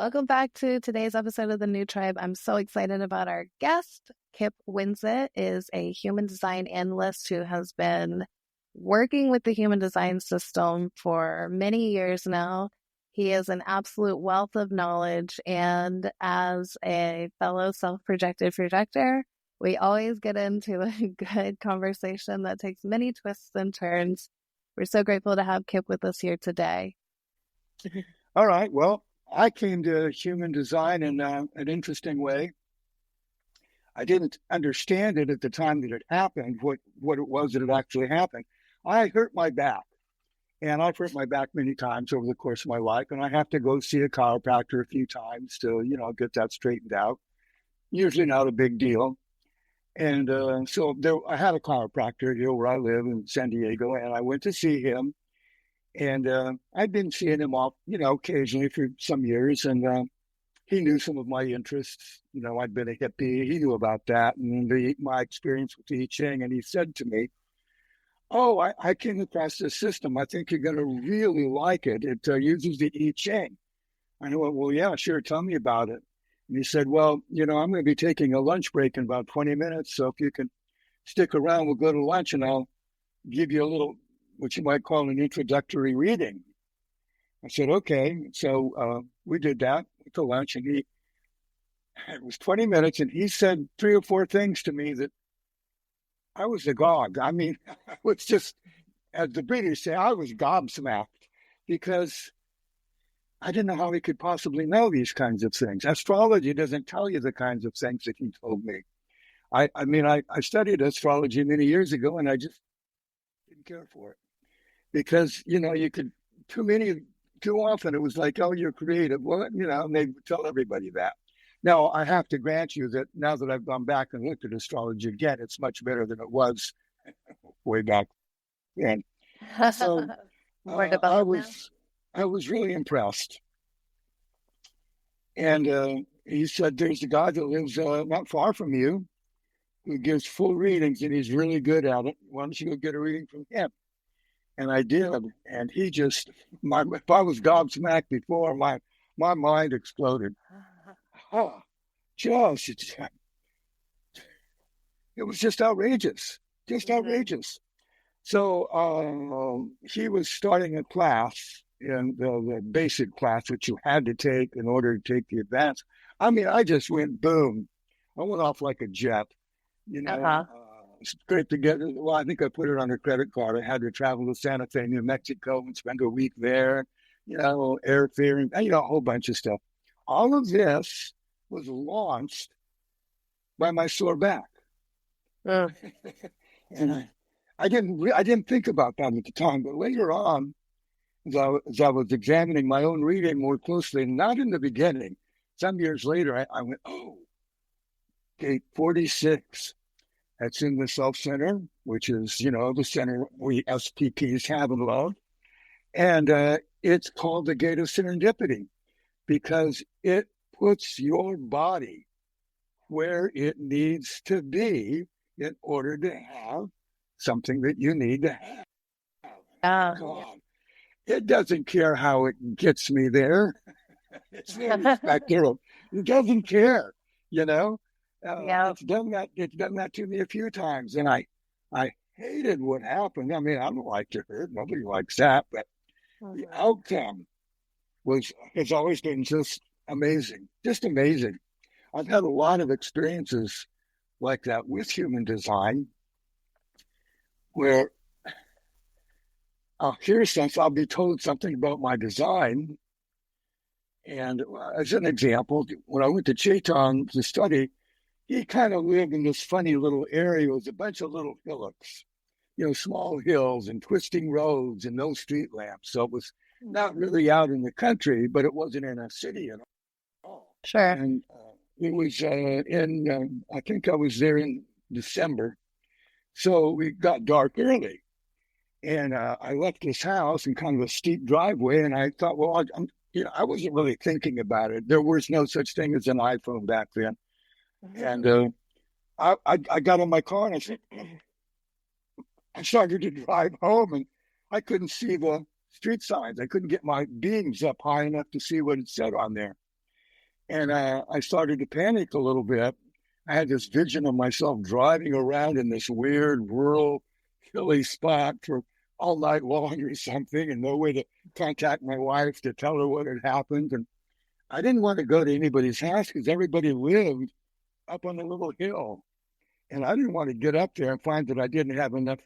Welcome back to today's episode of The New Tribe. I'm so excited about our guest. Kip Winsett is a human design analyst who has been working with the human design system for many years now. He is an absolute wealth of knowledge, and as a fellow self-projected projector, we always get into a good conversation that takes many twists and turns. We're so grateful to have Kip with us here today. All right. Well, I came to human design in an interesting way. I didn't understand it at the time that it happened, what it was that had actually happened. I hurt my back, and I've hurt my back many times over the course of my life, and I have to go see a chiropractor a few times to, get that straightened out. Usually not a big deal. And I had a chiropractor here where I live in San Diego, and I went to see him. And I'd been seeing him off, occasionally for some years, and he knew some of my interests. I'd been a hippie. He knew about that and my experience with the I Ching. And he said to me, "Oh, I came across this system. I think you're going to really like it. It uses the I Ching." I went, "Well, yeah, sure. Tell me about it." And he said, "Well, I'm going to be taking a lunch break in about 20 minutes. So if you can stick around, we'll go to lunch and I'll give you a little, what you might call an introductory reading." I said, "Okay." So we did that, went to lunch, and it was 20 minutes, and he said 3 or 4 things to me that I was agog. I mean, I was just, as the British say, I was gobsmacked because I didn't know how he could possibly know these kinds of things. Astrology doesn't tell you the kinds of things that he told me. I studied astrology many years ago, and I just didn't care for it. Because, you could, too often it was like, "Oh, you're creative." Well, and they tell everybody that. Now, I have to grant you that now that I've gone back and looked at astrology again, it's much better than it was way back then. So I was really impressed. And he said, "There's a guy that lives not far from you who gives full readings, and he's really good at it. Why don't you go get a reading from him?" And I did, and he just, if I was gobsmacked before, my mind exploded. Josh, it was just outrageous, So he was starting a class, in the basic class, which you had to take in order to take the advanced. I mean, I just went boom. I went off like a jet, Scraped together. Well, I think I put it on a credit card. I had to travel to Santa Fe, New Mexico, and spend a week there. Airfare, and a whole bunch of stuff. All of this was launched by my sore back, and I didn't think about that at the time. But later on, as I was examining my own reading more closely, not in the beginning, some years later, I went, "Oh, gate 46. That's in the self-center, which is, the center we SPPs have in love. And it's called the gate of serendipity because it puts your body where it needs to be in order to have something that you need to have. God, it doesn't care how it gets me there. It's very spectacular. It doesn't care, It's done that to me a few times, and I hated what happened. I mean, I don't like to hurt. Nobody likes that, but the outcome has always been just amazing. I've had a lot of experiences like that with human design, where I'll be told something about my design, and as an example, when I went to Chaitan to study, he kind of lived in this funny little area. It was a bunch of little hillocks, small hills and twisting roads and no street lamps. So it was not really out in the country, but it wasn't in a city at all. Sure. And it was I think I was there in December. So we got dark early. And I left this house in kind of a steep driveway. And I thought, well, I wasn't really thinking about it. There was no such thing as an iPhone back then. And I got in my car and I started to drive home, and I couldn't see the street signs. I couldn't get my beams up high enough to see what it said on there. And I started to panic a little bit. I had this vision of myself driving around in this weird rural hilly spot for all night long or something, and no way to contact my wife to tell her what had happened. And I didn't want to go to anybody's house because everybody lived up on a little hill. And I didn't want to get up there and find that I didn't have enough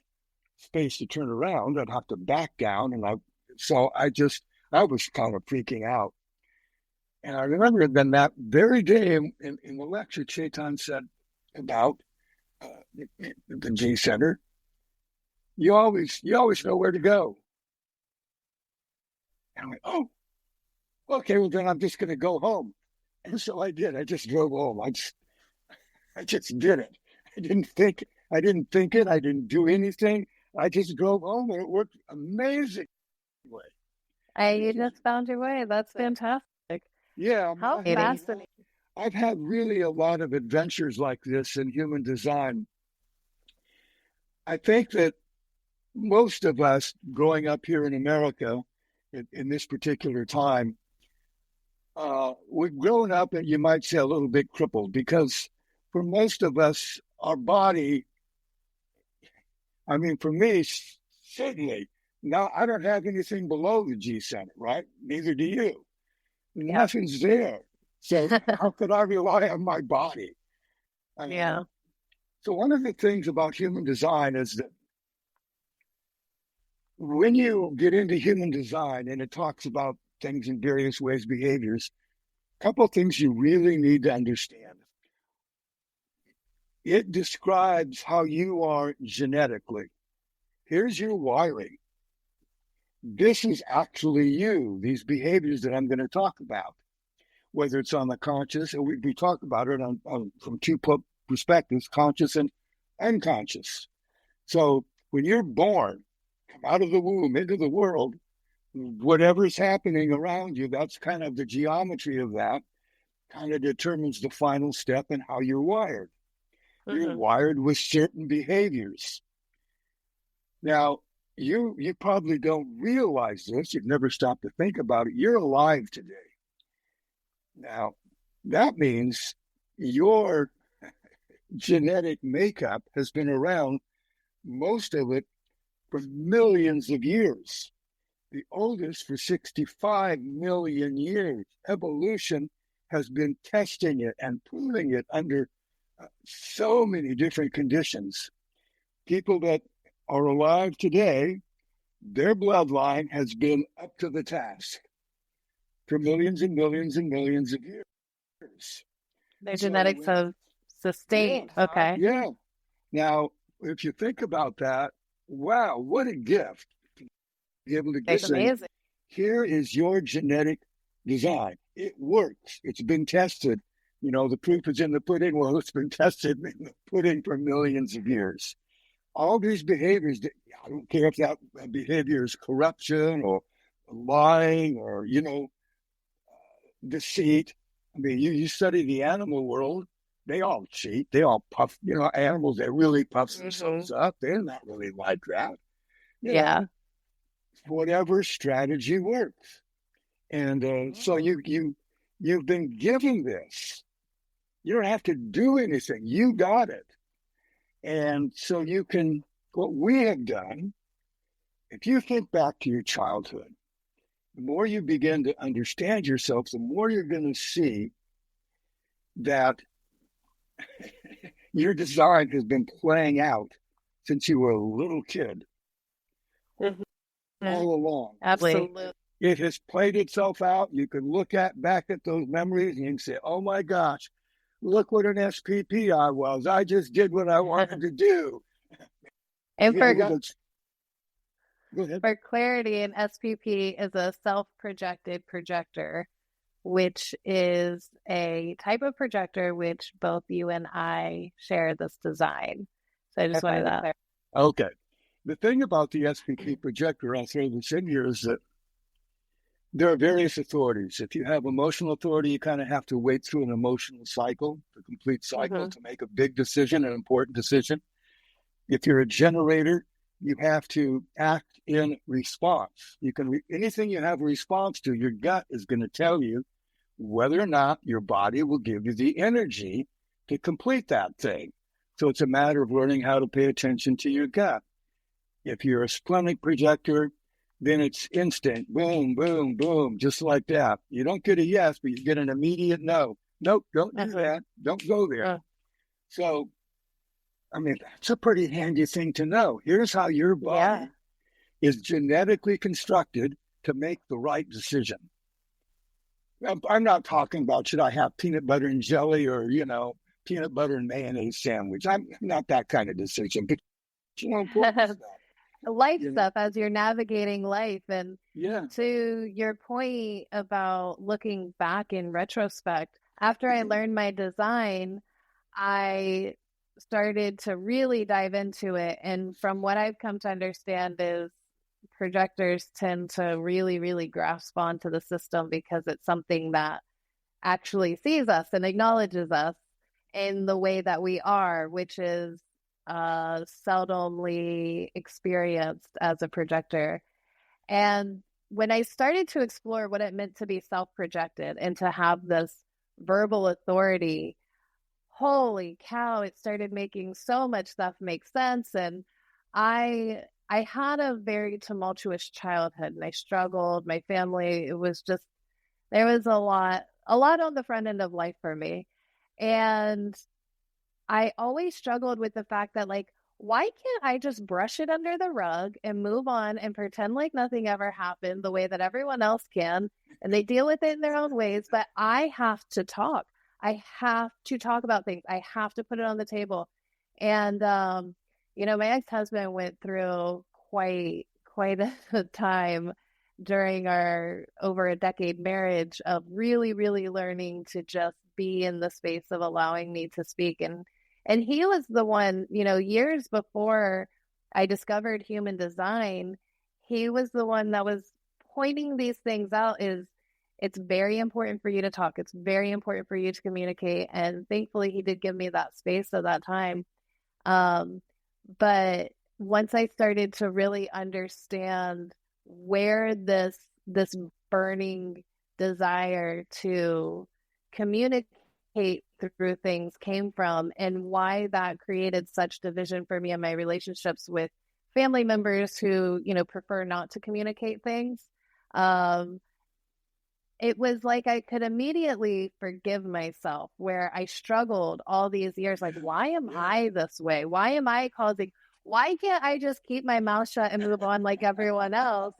space to turn around. I'd have to back down. So I was kind of freaking out. And I remember then that very day in the lecture, Chetan said about the G Center, you always know where to go. And I went, oh, okay, well then I'm just going to go home. And so I did. I just drove home. I just did it. I didn't think it. I didn't do anything. I just drove home, and it worked amazingly. You just found your way. That's fantastic. Yeah. How fascinating. I've had really a lot of adventures like this in human design. I think that most of us growing up here in America in this particular time, we've grown up, and you might say a little bit crippled, because for most of us, our body, I mean, for me, certainly, now I don't have anything below the G center, right? Neither do you. Yeah. Nothing's there. So how could I rely on my body? Yeah. So one of the things about human design is that when you get into human design and it talks about things in various ways, behaviors, a couple of things you really need to understand. It describes how you are genetically. Here's your wiring. This is actually you, these behaviors that I'm going to talk about, whether it's on the conscious, and we talk about it from two perspectives, conscious and unconscious. So when you're born, come out of the womb into the world, whatever's happening around you, that's kind of the geometry of that, kind of determines the final step in how you're wired. Mm-hmm. You're wired with certain behaviors. Now, you probably don't realize this. You've never stopped to think about it. You're alive today. Now, that means your genetic makeup has been around, most of it, for millions of years. The oldest for 65 million years. Evolution has been testing it and proving it under so many different conditions. People that are alive today, their bloodline has been up to the task for millions and millions and millions of years. Their genetics have sustained. Yeah, okay. Yeah. Now, if you think about that, wow, what a gift to be able to get amazing. Here is your genetic design. It works. It's been tested. You know, the proof is in the pudding. Well, it's been tested in the pudding for millions of years. All these behaviors, I don't care if that behavior is corruption or lying or, deceit. I mean, you study the animal world, they all cheat. They all puff, animals that really puff themselves up. They're not really like that. Yeah. Whatever strategy works. And so you've been given this. You don't have to do anything. You got it. And so what we have done, if you think back to your childhood, the more you begin to understand yourself, the more you're going to see that your design has been playing out since you were a little kid. All along. Absolutely. It has played itself out. You can look back at those memories and you can say, oh my gosh, look what an SPP I was. I just did what I wanted to do. And go ahead. For clarity, an SPP is a self-projected projector, which is a type of projector which both you and I share this design. So I just wanted to clarify. Okay. The thing about the SPP projector, I'll throw this in here, is that there are various authorities. If you have emotional authority, you kind of have to wait through an emotional cycle, the complete cycle, to make a big decision, an important decision. If you're a generator, you have to act in response. Anything you have a response to, your gut is going to tell you whether or not your body will give you the energy to complete that thing. So it's a matter of learning how to pay attention to your gut. If you're a splenic projector, then it's instant, boom, boom, boom, just like that. You don't get a yes, but you get an immediate no. Nope, don't do that. Don't go there. So, I mean, that's a pretty handy thing to know. Here's how your body is genetically constructed to make the right decision. I'm not talking about should I have peanut butter and jelly or, peanut butter and mayonnaise sandwich. I'm not that kind of decision, but important stuff. Life stuff as you're navigating life. And yeah, to your point about looking back in retrospect, after I learned my design, I started to really dive into it. And from what I've come to understand is projectors tend to really, really grasp onto the system because it's something that actually sees us and acknowledges us in the way that we are, which is seldomly experienced as a projector. And when I started to explore what it meant to be self-projected and to have this verbal authority, holy cow, it started making so much stuff make sense. And I had a very tumultuous childhood and I struggled. My family, it was just, there was a lot on the front end of life for me. And I always struggled with the fact that, like, why can't I just brush it under the rug and move on and pretend like nothing ever happened the way that everyone else can? And they deal with it in their own ways, but I have to talk. I have to talk about things. I have to put it on the table. And, my ex-husband went through quite a time during our over a decade marriage of really, really learning to just be in the space of allowing me to speak. And he was the one, years before I discovered human design, he was the one that was pointing these things out. It's very important for you to talk. It's very important for you to communicate. And thankfully he did give me that space at that time. But once I started to really understand where this burning desire to communicate through things came from and why that created such division for me in my relationships with family members who, prefer not to communicate things. It was like I could immediately forgive myself where I struggled all these years. Like, why am I this way? Why am I why can't I just keep my mouth shut and move on like everyone else?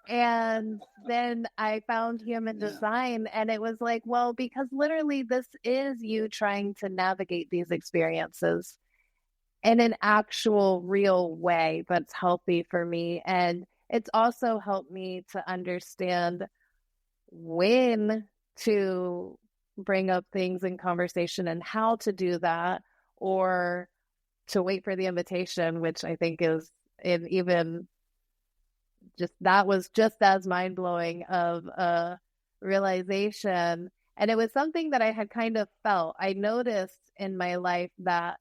And then I found human design and it was like, well, because literally this is you trying to navigate these experiences in an actual real way that's healthy for me. And it's also helped me to understand when to bring up things in conversation and how to do that, or to wait for the invitation, which I think is even just, that was just as mind-blowing of a realization. And it was something that I had kind of felt. I noticed in my life that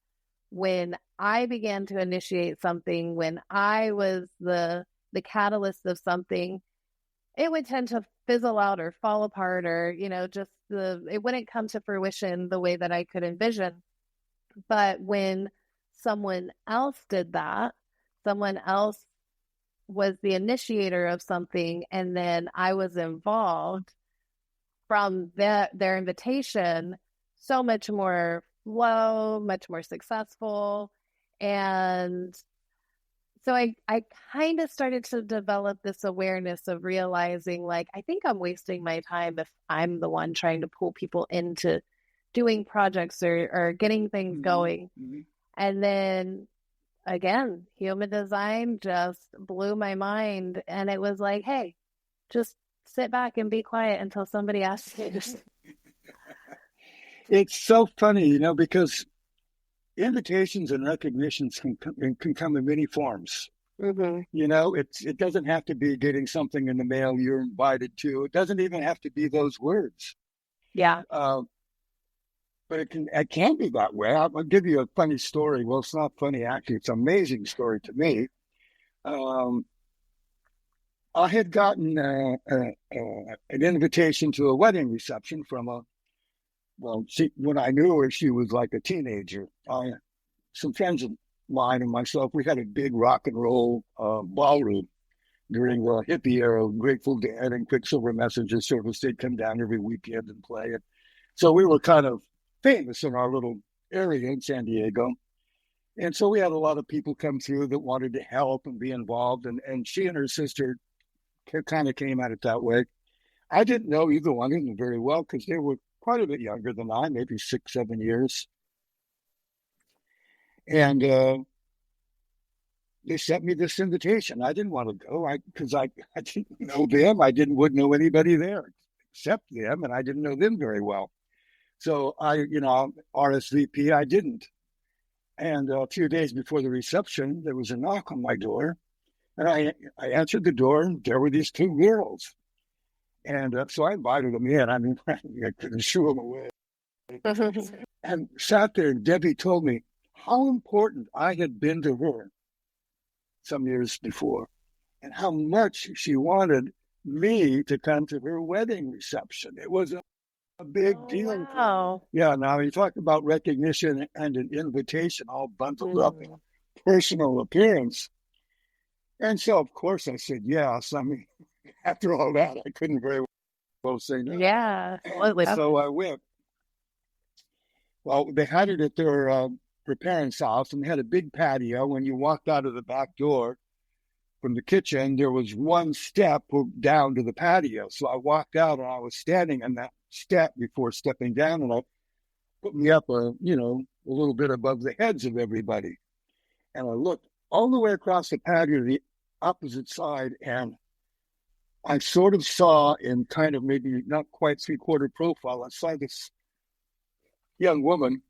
when I began to initiate something, when I was the catalyst of something, it would tend to fizzle out or fall apart, or, it wouldn't come to fruition the way that I could envision. But when someone else did that, someone else was the initiator of something, and then I was involved from their invitation, so much more flow, much more successful. And so I kind of started to develop this awareness of realizing, like, I think I'm wasting my time if I'm the one trying to pull people into doing projects or getting things going. Mm-hmm. And then again, human design just blew my mind. And it was like, hey, just sit back and be quiet until somebody asks you. It's so funny, because invitations and recognitions can come in many forms. Mm-hmm. It doesn't have to be getting something in the mail you're invited to. It doesn't even have to be those words. Yeah. But it can be that way. I'll give you a funny story. Well, it's not funny, actually. It's an amazing story to me. I had gotten an invitation to a wedding reception from when I knew her, she was like a teenager. Some friends of mine and myself, we had a big rock and roll ballroom during the hippie era, Grateful Dead and Quicksilver Messenger service. They'd come down every weekend and play it. So we were kind of famous in our little area in San Diego. And so we had a lot of people come through that wanted to help and be involved. And she and her sister kind of came at it that way. I didn't know either one of them very well because they were quite a bit younger than I, maybe 6, 7 years. And they sent me this invitation. I didn't want to go because I didn't know them. Wouldn't know anybody there except them, and I didn't know them very well. So RSVP, I didn't. And a few days before the reception, there was a knock on my door, and I answered the door, and there were these two girls. And so I invited them in. I mean, I couldn't shoo them away. And sat there, and Debbie told me how important I had been to her some years before, and how much she wanted me to come to her wedding reception. It was a big deal. Wow. Yeah, now you talk about recognition and an invitation all bundled up in personal appearance. And so, of course, I said yes. I mean, after all that, I couldn't very well say no. Yeah. So I went. Well, they had it at their parents' house, and they had a big patio. When you walked out of the back door from the kitchen, there was one step down to the patio. So I walked out, and I was standing on that step before stepping down, and I put me up, a little bit above the heads of everybody. And I looked all the way across the patio to the opposite side, and I sort of saw in kind of maybe not quite 3/4 profile, I saw this young woman,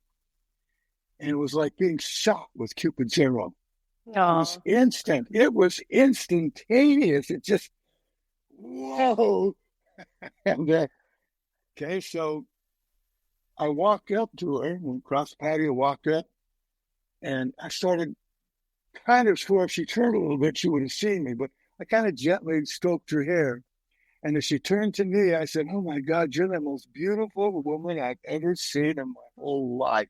and it was like being shot with Cupid's arrow. It was instant. It was instantaneous. It just, whoa. And okay, so I walked up to her, and across the patio, walked up, and I started kind of sure if she turned a little bit, she would have seen me, but I kind of gently stroked her hair. And as she turned to me, I said, "Oh my God, you're the most beautiful woman I've ever seen in my whole life."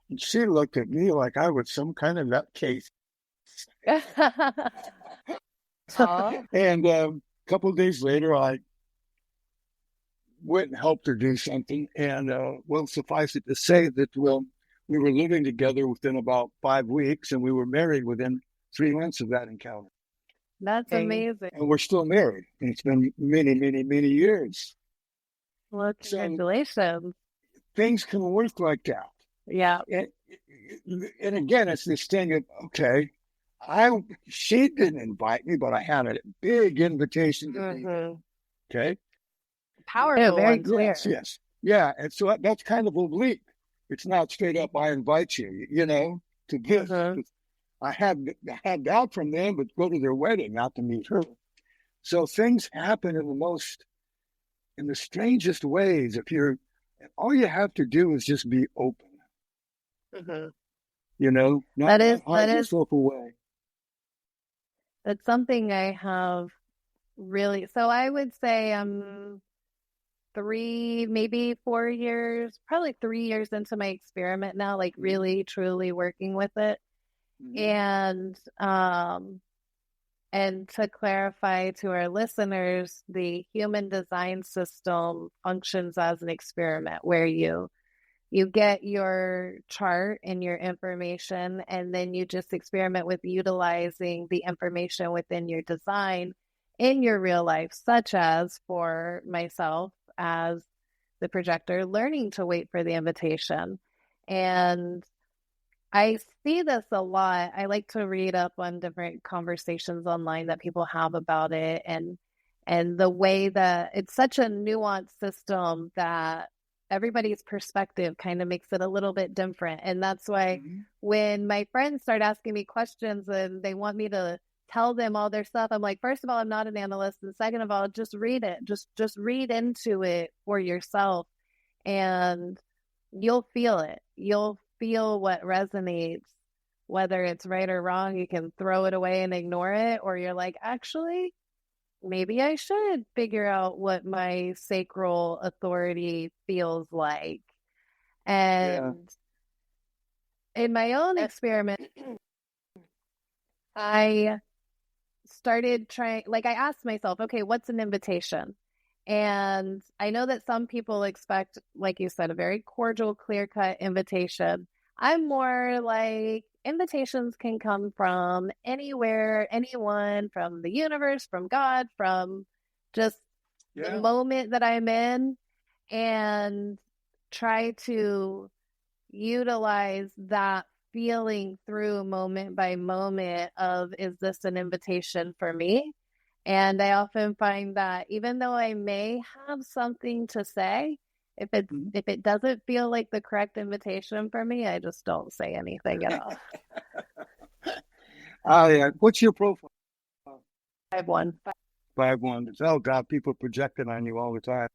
And she looked at me like I was some kind of nutcase. And a couple of days later, I went and helped her do something. And suffice it to say that we were living together within about 5 weeks, and we were married within 3 months of that encounter. That's amazing. And we're still married. And it's been many, many, many years. Well, congratulations. So things can work like that. Yeah. And again, it's this thing of, okay, she didn't invite me, but I had a big invitation to be. Okay. Powerful. Very clear. Yes. Yeah. And so that's kind of oblique. It's not straight up, I invite you, to this. I had that from them, but go to their wedding, not to meet her. So things happen in the strangest ways. All you have to do is just be open. Not hide yourself away. That's something I have really. So I would say I'm 3, maybe 4 years, probably 3 years into my experiment now, like really, truly working with it. And to clarify to our listeners, the human design system functions as an experiment where you get your chart and your information, and then you just experiment with utilizing the information within your design in your real life, such as for myself as the projector, learning to wait for the invitation. And I see this a lot. I like to read up on different conversations online that people have about it, and the way that it's such a nuanced system that everybody's perspective kind of makes it a little bit different. And that's why when my friends start asking me questions and they want me to tell them all their stuff, I'm like, first of all, I'm not an analyst. And second of all, just read it. Just read into it for yourself, and you'll feel it. You'll feel what resonates, whether it's right or wrong. You can throw it away and ignore it, or you're like, actually, maybe I should figure out what my sacral authority feels like. Yeah. And in my own experiment, I started trying, like, I asked myself, okay, what's an invitation? And I know that some people expect, like you said, a very cordial, clear cut invitation. I'm more like invitations can come from anywhere, anyone, from the universe, from God, from just the Yeah. moment that I'm in, and try to utilize that feeling through moment by moment of, is this an invitation for me? And I often find that even though I may have something to say, if it doesn't feel like the correct invitation for me, I just don't say anything at all. Yeah. What's your profile? I have one. 5-1. Oh God, people projecting on you all the time.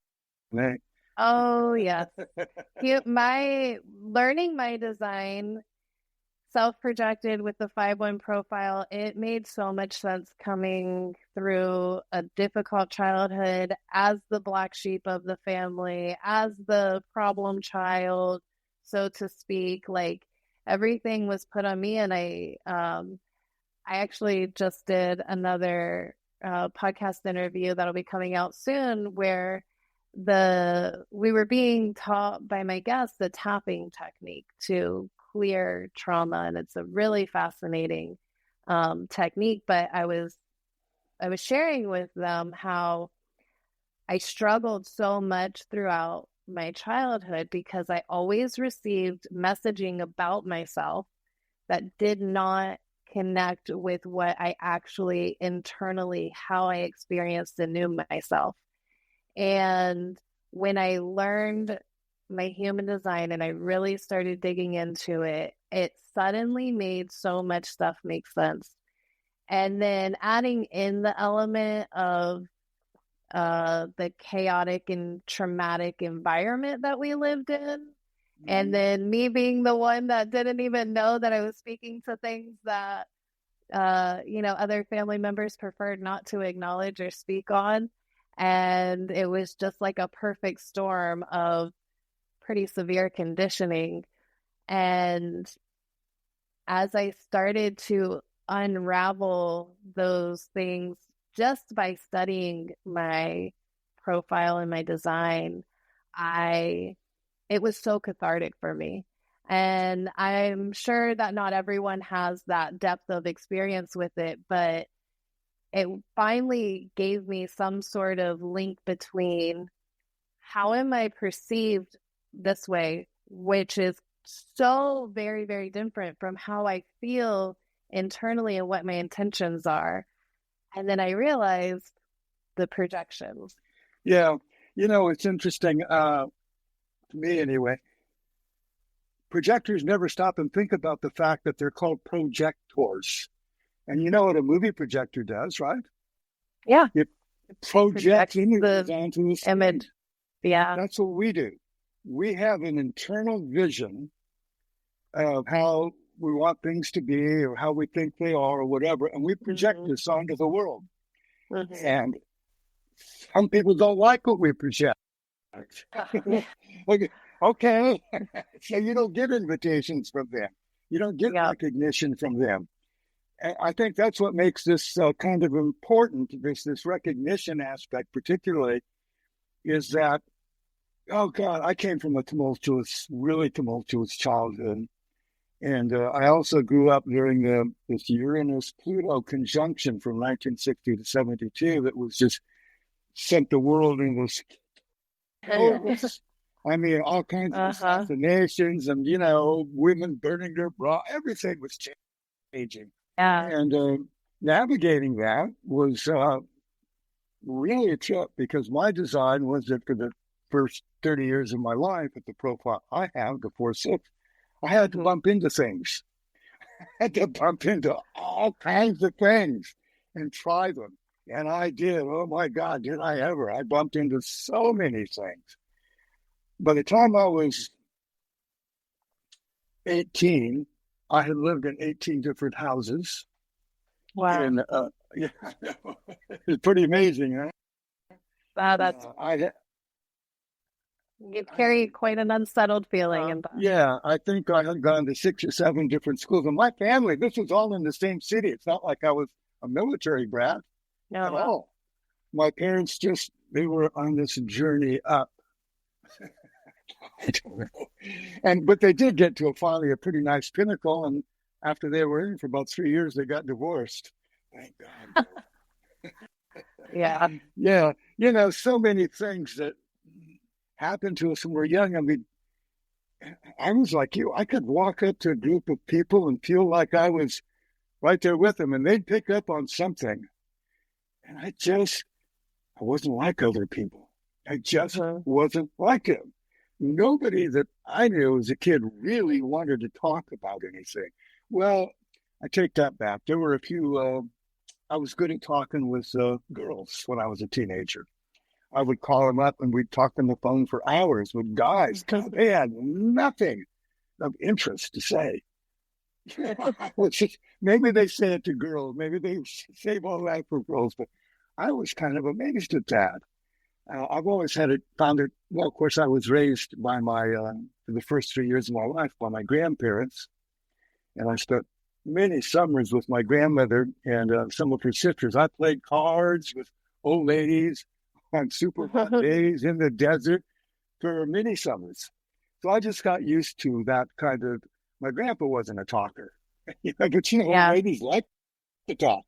Hey. Oh yes. My learning my design self-projected with the 5-1 profile, it made so much sense coming through a difficult childhood as the black sheep of the family, as the problem child, so to speak. Like, everything was put on me, and I actually just did another podcast interview that'll be coming out soon, where we were being taught by my guests the tapping technique to clear trauma, and it's a really fascinating technique. But I was sharing with them how I struggled so much throughout my childhood because I always received messaging about myself that did not connect with what I actually internally, how I experienced and knew myself. And when I learned my human design and I really started digging into it, it suddenly made so much stuff make sense. And then adding in the element of the chaotic and traumatic environment that we lived in. And then me being the one that didn't even know that I was speaking to things that, other family members preferred not to acknowledge or speak on. And it was just like a perfect storm of pretty severe conditioning. And as I started to unravel those things just by studying my profile and my design, it was so cathartic for me. And I'm sure that not everyone has that depth of experience with it, but it finally gave me some sort of link between how am I perceived this way, which is so very, very different from how I feel internally and what my intentions are. And then I realized the projections. Yeah. It's interesting, to me anyway. Projectors never stop and think about the fact that they're called projectors. And you know what a movie projector does, right? Yeah. It projects images the onto the screen. image. Yeah. That's what we do. We have an internal vision of how we want things to be or how we think they are or whatever, and we project this onto the world. And some people don't like what we project. Okay, so you don't get invitations from them. You don't get recognition from them. And I think that's what makes this kind of important, this recognition aspect particularly, is that, oh God, I came from a really tumultuous childhood. And I also grew up during this Uranus-Pluto conjunction from 1960 to 72 that was just sent the world into chaos. I mean, all kinds of assassinations and, women burning their bra. Everything was changing. Yeah. And navigating that was really a trip because my design was that for the first 30 years of my life at the profile I have, the 4-6, I had to bump into things. I had to bump into all kinds of things and try them. And I did. Oh, my God, did I ever. I bumped into so many things. By the time I was 18, I had lived in 18 different houses. Wow. Yeah, I know. It's pretty amazing, huh? Wow, that's I, you I, carry quite an unsettled feeling in that. yeah, I think I had gone to 6 or 7 different schools. And my family, this was all in the same city. It's not like I was a military brat No, at wow. all. My parents just, they were on this journey up. I don't know. But they did get to finally a pretty nice pinnacle. And after they were in for about 3 years, they got divorced. Thank God. Yeah. Yeah, so many things that happened to us when we were young. I mean, I was like you. I could walk up to a group of people and feel like I was right there with them, and they'd pick up on something. And I wasn't like other people. I just Mhm. wasn't like them. Nobody that I knew as a kid really wanted to talk about anything. Well, I take that back. There were a few, I was good at talking with girls when I was a teenager. I would call them up and we'd talk on the phone for hours with guys because they had nothing of interest to say. Maybe they say it to girls, maybe they save all that for girls, but I was kind of amazed at that. I've always found it, well, of course, I was raised by for the first 3 years of my life by my grandparents, and I spent many summers with my grandmother and some of her sisters. I played cards with old ladies on super hot days in the desert for many summers. So I just got used to that kind of. My grandpa wasn't a talker, but old Yeah. ladies like to talk.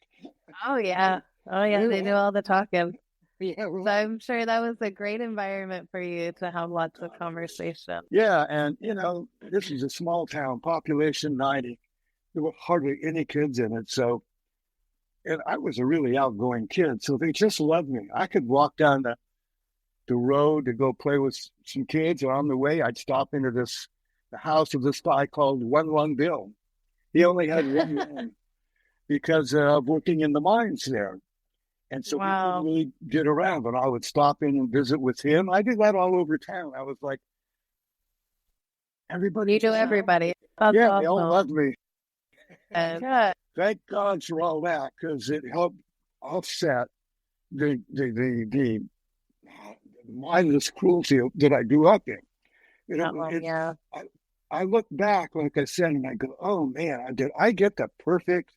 Oh yeah. Oh yeah, they do all the talking. Yeah, So I'm sure that was a great environment for you to have lots of conversation. yeah, and this is a small town, population 90. There were hardly any kids in it, so and I was a really outgoing kid, so they just loved me. I could walk down the road to go play with some kids, or on the way, I'd stop into the house of this guy called One Lung Bill. He only had one lung because of working in the mines there. And so we couldn't Wow. really get around, but I would stop in and visit with him. I did that all over town. I was like, everybody You do just loved everybody. me. That's Yeah, they all awesome. loved me. And good. Thank God for all that because it helped offset the mindless cruelty that I grew up in. Yeah. I, I look back, like I said, and I go, oh man, did I get the perfect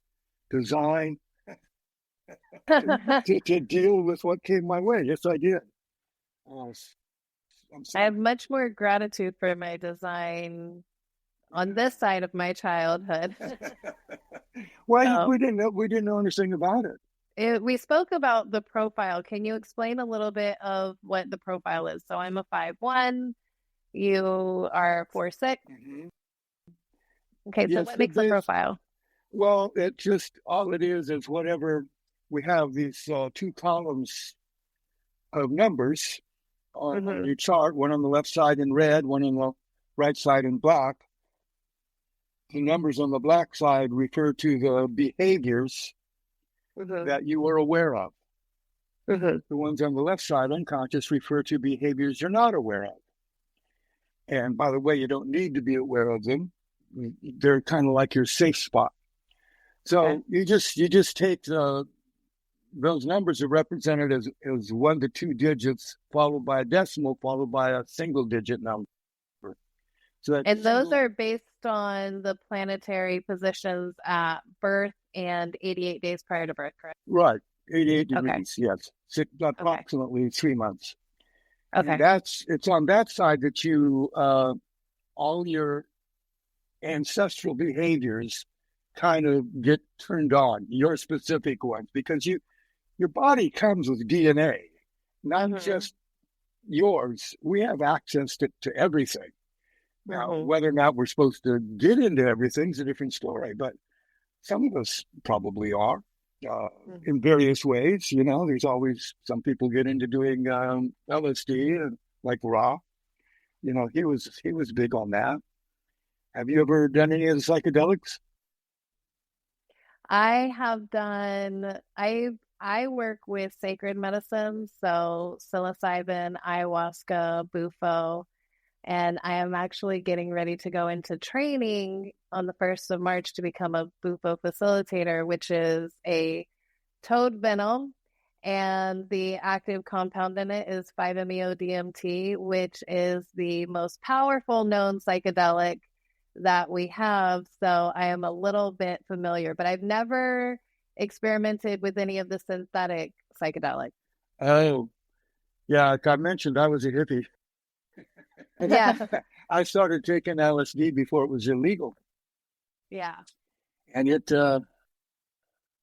design to deal with what came my way? Yes, I did. Uh, I'm I so have much more gratitude for my design on this side of my childhood. Well, So we didn't know anything about it. we spoke about the profile. Can you explain a little bit of what the profile is? So I'm a 5'1", you are 4'6". Mm-hmm. Okay, so Yes, what makes a profile? well, it just all it is whatever we have these 2 columns of numbers on Mm-hmm. your chart, one on the left side in red, one on the right side in black. The numbers on the black side refer to the behaviors Mm-hmm. that you are aware of. Mm-hmm. The ones on the left side, unconscious, refer to behaviors you're not aware of. And by the way, you don't need to be aware of them. They're kind of like your safe spot. Okay. So you just take those numbers are represented as 1 to 2 digits, followed by a decimal, followed by a single digit number. So that And those single, are based on the planetary positions at birth and 88 days prior to birth, correct? right, 88 Okay. degrees, yes, Okay. approximately 3 months. And Okay. it's on that side that you, all your ancestral behaviors kind of get turned on, your specific ones, because your body comes with DNA, not Mm-hmm. just yours. We have access to everything. Now, Mm-hmm. whether or not we're supposed to get into everything is a different story, but some of us probably are in various ways. There's always some people get into doing LSD and like raw. He was big on that. Have you ever done any of the psychedelics? I have done, I work with sacred medicine, so psilocybin, ayahuasca, bufo, and I am actually getting ready to go into training on the 1st of March to become a bufo facilitator, which is a toad venom, and the active compound in it is 5-MeO-DMT, which is the most powerful known psychedelic that we have. So I am a little bit familiar, but I've never experimented with any of the synthetic psychedelics. Oh, yeah. Like I mentioned, I was a hippie. Yeah, I started taking LSD before it was illegal. yeah. And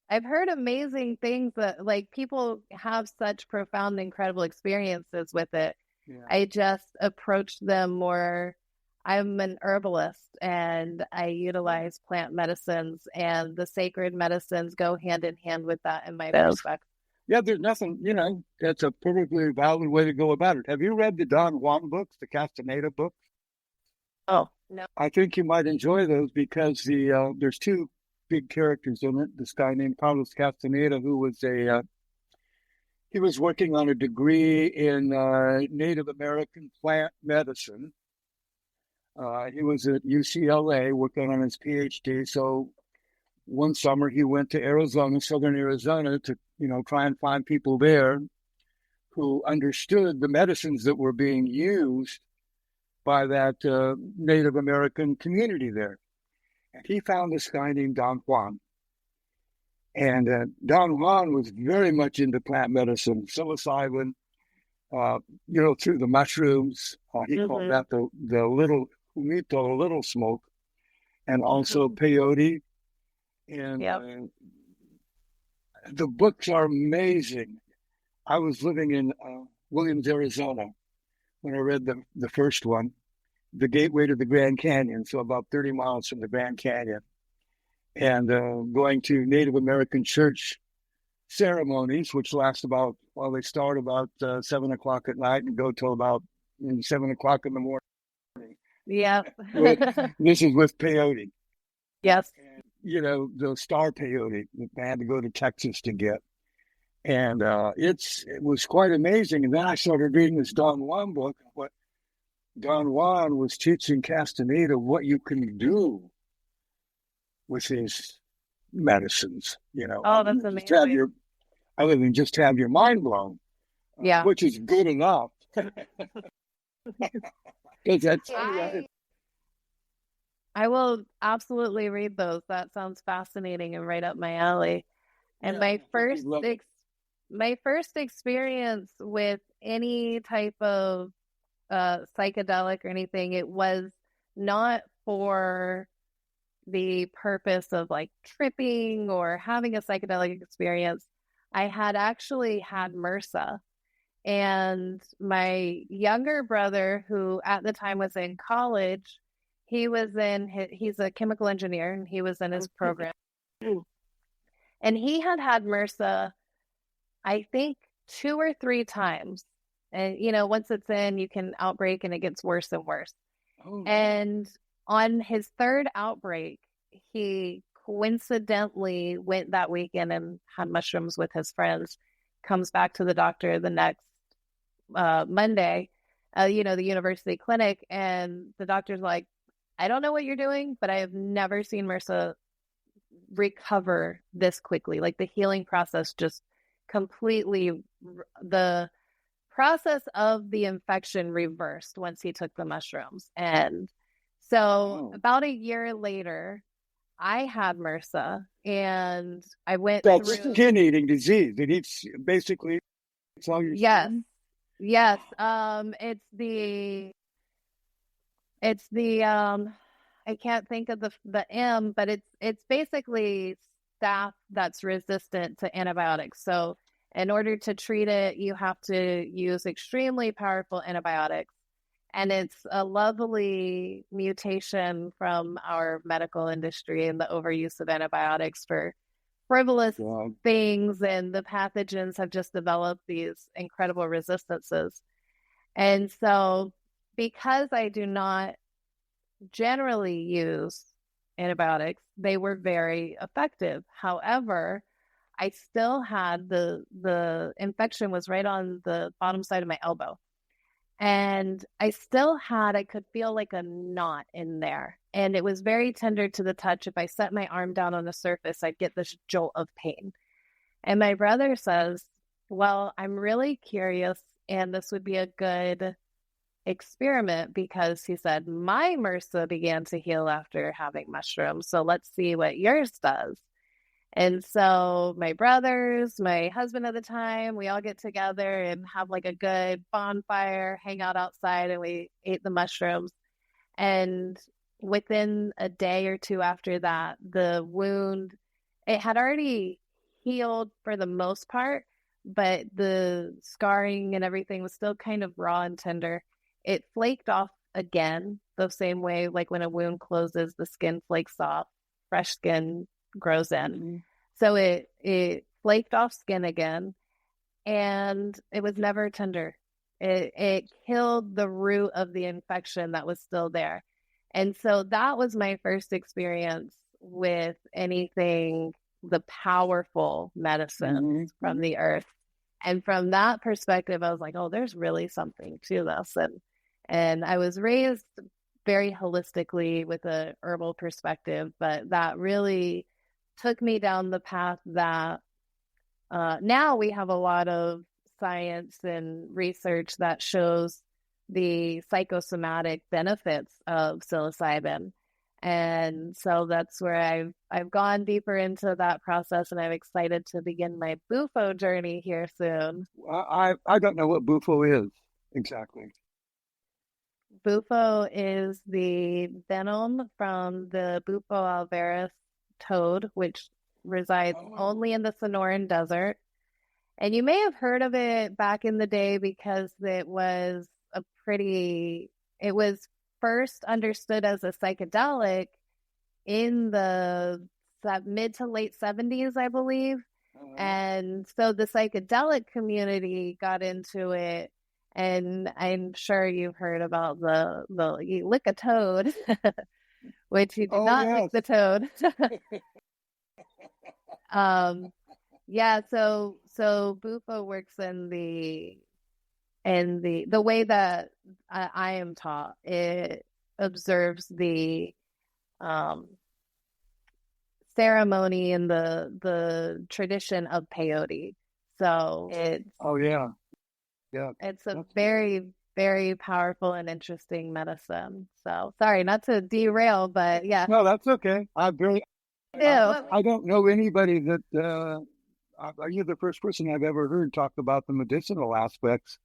I've heard amazing things that like people have such profound, incredible experiences with it. yeah. I just approach them more. I'm an herbalist and I utilize plant medicines, and the sacred medicines go hand in hand with that in my perspective. Yeah, there's nothing, that's a perfectly valid way to go about it. Have you read the Don Juan books, the Castaneda books? Oh, no. I think you might enjoy those because there's two big characters in it. This guy named Carlos Castaneda, who was he was working on a degree in Native American plant medicine. He was at UCLA working on his PhD. So one summer he went to Arizona, southern Arizona, to try and find people there who understood the medicines that were being used by that Native American community there. And he found this guy named Don Juan. And Don Juan was very much into plant medicine, psilocybin, through the mushrooms. He called that the little humito, the little smoke, and also peyote. And the books are amazing. I was living in Williams, Arizona, when I read the first one, The Gateway to the Grand Canyon, so about 30 miles from the Grand Canyon, and going to Native American church ceremonies, which last they start about 7 o'clock at night and go till about 7 o'clock in the morning. Yeah. This is with peyote. Yes. And, the star peyote that I had to go to Texas to get. And it was quite amazing. And then I started reading this Don Juan book. What Don Juan was teaching Castaneda what you can do with these medicines. Oh, that's amazing. Other than just have your mind blown. Yeah. Which is good enough. I will absolutely read those. That sounds fascinating and right up my alley. And my first experience with any type of psychedelic or anything, it was not for the purpose of like tripping or having a psychedelic experience. I had actually had MRSA, and my younger brother, who at the time was in college, he's a chemical engineer, and he was in his program. And he had MRSA, I think 2 or 3 times. And, once it's in, you can outbreak and it gets worse and worse. Oh. And on his third outbreak, he coincidentally went that weekend and had mushrooms with his friends, comes back to the doctor the next Monday, the university clinic. And the doctor's like, I don't know what you're doing, but I have never seen MRSA recover this quickly. Like the healing process just completely, the process of the infection reversed once he took the mushrooms. And so about a year later, I had MRSA, and I went through skin-eating disease. It eats basically. It's all your skin. Yes. It's the I can't think of the M, but it's basically staph that's resistant to antibiotics. So in order to treat it, you have to use extremely powerful antibiotics. And it's a lovely mutation from our medical industry and the overuse of antibiotics for frivolous things. And the pathogens have just developed these incredible resistances. And so because I do not generally use antibiotics, they were very effective. However, I still had the infection was right on the bottom side of my elbow. And I could feel like a knot in there. And it was very tender to the touch. If I set my arm down on the surface, I'd get this jolt of pain. And my brother says, well, I'm really curious, and this would be a good experiment because he said, my MRSA began to heal after having mushrooms. So let's see what yours does. And so my brothers, my husband at the time, we all get together and have like a good bonfire, hang out outside, and we ate the mushrooms. And within a day or two after that, the wound, it had already healed for the most part, but the scarring and everything was still kind of raw and tender. It flaked off again, the same way like when a wound closes, the skin flakes off, fresh skin grows in. Mm-hmm. So it flaked off skin again, and it was never tender. It killed the root of the infection that was still there. And so that was my first experience with anything, the powerful medicines from the earth. And from that perspective, I was like, oh, there's really something to this. And I was raised very holistically with a herbal perspective, but that really took me down the path that now we have a lot of science and research that shows the psychosomatic benefits of psilocybin. And so that's where I've gone deeper into that process, and I'm excited to begin my Bufo journey here soon. I don't know what Bufo is exactly. Bufo is the venom from the Bufo alvarez toad, which resides only in the Sonoran Desert. And you may have heard of it back in the day because it was it was first understood as a psychedelic in the mid to late 70s, I believe. And so the psychedelic community got into it. And I'm sure you've heard about you lick a toad, which you do not lick the toad. Yeah, so Bufo works in the way that I am taught. It observes the ceremony and the tradition of peyote. So it's it's a very, very powerful and interesting medicine. So sorry, not to derail, but yeah. No, that's okay. I don't know anybody that you're the first person I've ever heard talk about the medicinal aspects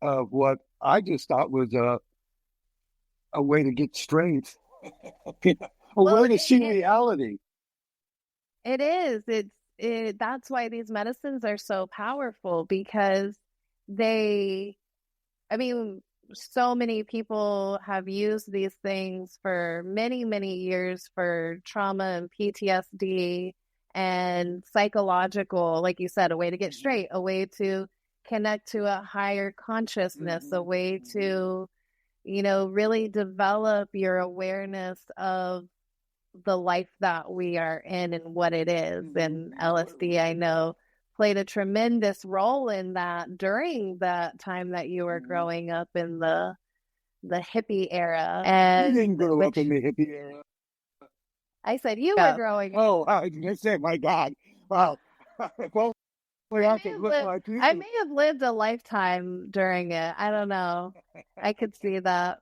of what I just thought was a way to get straight, a way to see reality. It is. That's why these medicines are so powerful because I mean, so many people have used these things for many, many years for trauma and PTSD and psychological, like you said, a way to get straight, a way to connect to a higher consciousness, a way to, really develop your awareness of the life that we are in and what it is. And LSD, I know, played a tremendous role in that during that time that you were growing up in the hippie era. And you didn't grow up in the hippie era. I said you were growing up. Oh, I didn't say, my God. Wow. Well, I may have lived a lifetime during it. I don't know. I could see that.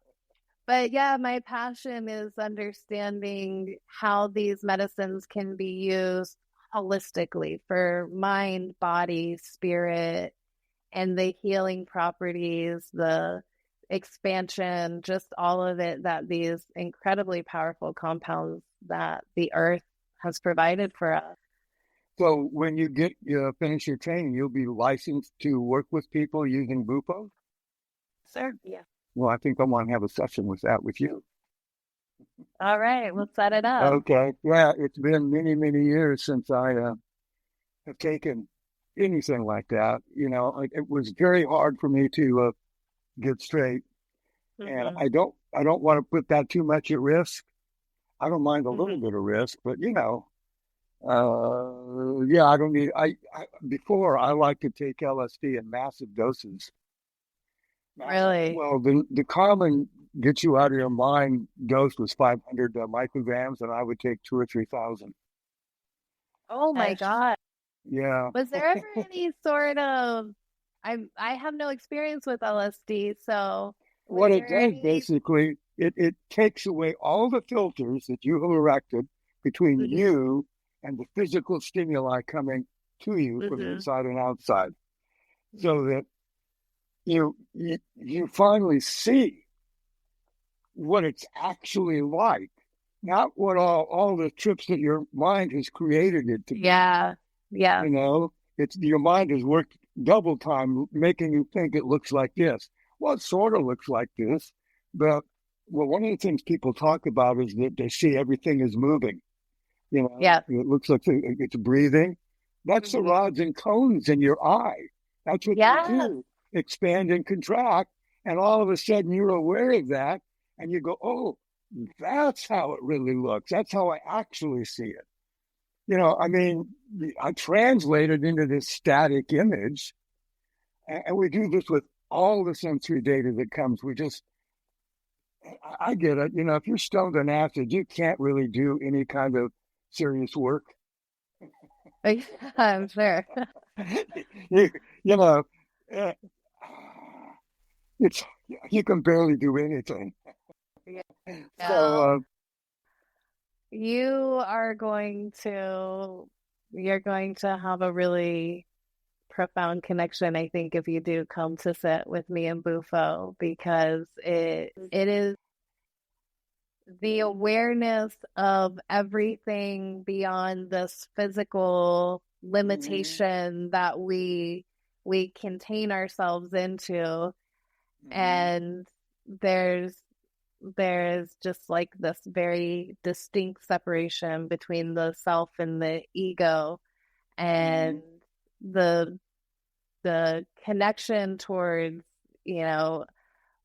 But yeah, my passion is understanding how these medicines can be used holistically for mind, body, spirit, and the healing properties, the expansion, just all of it that these incredibly powerful compounds that the earth has provided for us. So when you finish your training, you'll be licensed to work with people using Bufo? Sir, yeah. Well, I think I want to have a session with you. All right, we'll set it up. Okay. Yeah, it's been many, many years since I have taken anything like that. It was very hard for me to get straight. And I don't want to put that too much at risk. I don't mind a little bit of risk, but I don't need. Before I like to take LSD in massive doses. Really? Well, the common get you out of your mind dose was 500 micrograms, and I would take 2,000 or 3,000. Oh my God! Yeah. Was there ever any sort of I have no experience with LSD, so was What it there does any basically, it takes away all the filters that you have erected between Mhm, you and the physical stimuli coming to you from mhm. inside and outside, so that you finally see what it's actually like, not what all the trips that your mind has created it to be. Yeah. Yeah. It's your mind has worked double time making you think it looks like this. Well, it sort of looks like this, but well, one of the things people talk about is that they see everything is moving. Yeah. It looks like it's breathing. That's the Mhm. rods and cones in your eye. That's what they Yes. do, expand and contract. And all of a sudden you're aware of that and you go, oh, that's how it really looks. That's how I actually see it. I mean, I translate it into this static image, and we do this with all the sensory data that comes. I get it. If you're stoned on acid, you can't really do any kind of serious work. I'm sure. you, you know, uh, it's you can barely do anything. So, Yeah. You are going to you're going to have a really profound connection, I think, if you do come to sit with me and Bufo, because it is the awareness of everything beyond this physical mhm, limitation that we contain ourselves into. mhm, And there's there's just like this very distinct separation between the self and the ego, and mhm, the the connection towards, you know,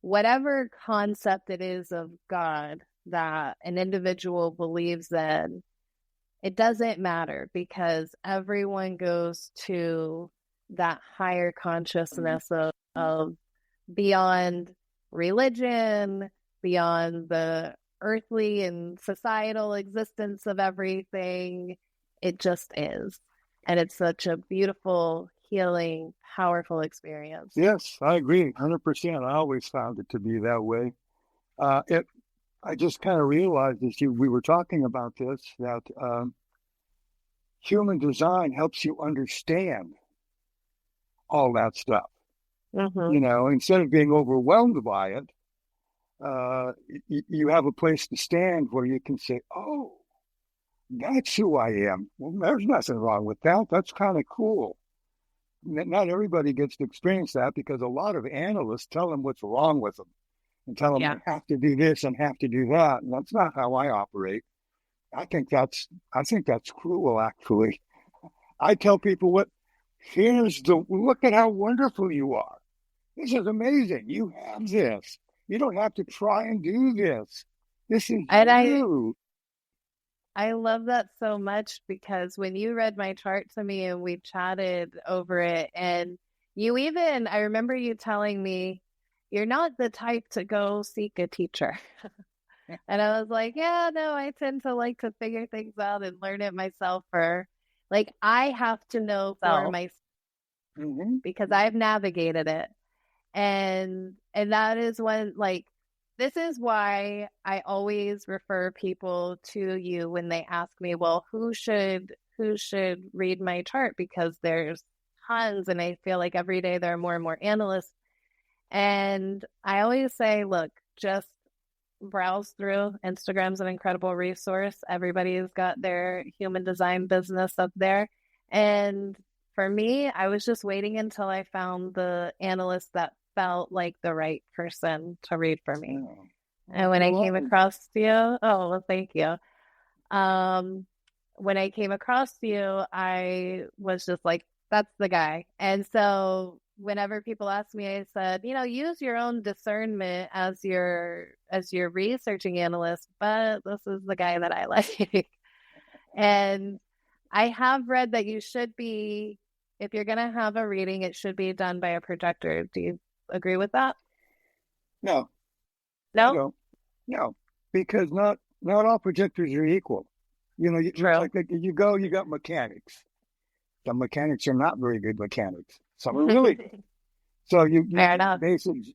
whatever concept it is of God that an individual believes in. It doesn't matter because everyone goes to that higher mhm, consciousness of beyond religion, beyond the earthly and societal existence of everything. It just is. And it's such a beautiful, healing, powerful experience. yes, I agree, 100%. I always found it to be that way. It. I just kind of realized as we were talking about this that human design helps you understand all that stuff. Mm-hmm. Instead of being overwhelmed by it, you have a place to stand where you can say, "Oh, that's who I am." Well, there's nothing wrong with that. That's kind of cool. Not everybody gets to experience that because a lot of analysts tell them what's wrong with them and tell them Yeah. they have to do this and have to do that. And that's not how I operate. I think that's cruel, actually. I tell people look at how wonderful you are. This is amazing. You have this. You don't have to try and do this. This is And you. I love that so much because when you read my chart to me and we chatted over it, and I remember you telling me you're not the type to go seek a teacher. And I was like, yeah, no, I tend to like to figure things out and learn it myself, for like I have to know for myself Mm-hmm. because I've navigated it. And that is when, like, this is why I always refer people to you when they ask me, well, who should read my chart, because there's tons, and I feel like every day there are more and more analysts. And I always say, look, just browse through. Instagram's an incredible resource. Everybody's got their human design business up there. And for me, I was just waiting until I found the analyst that felt like the right person to read for me. Yeah. And when I Well, came across you, oh, well, thank you. Um, when I came across you, I was just like, that's the guy. And so whenever people ask me, I said, use your own discernment as your researching analyst, but this is the guy that I like. And I have read that if you're going to have a reading, it should be done by a projector. Do you agree with that? no, I No? don't. No, because not all projectors are equal. It's True. like you got mechanics. Some mechanics are not very good mechanics. Some are really good. So Fair enough.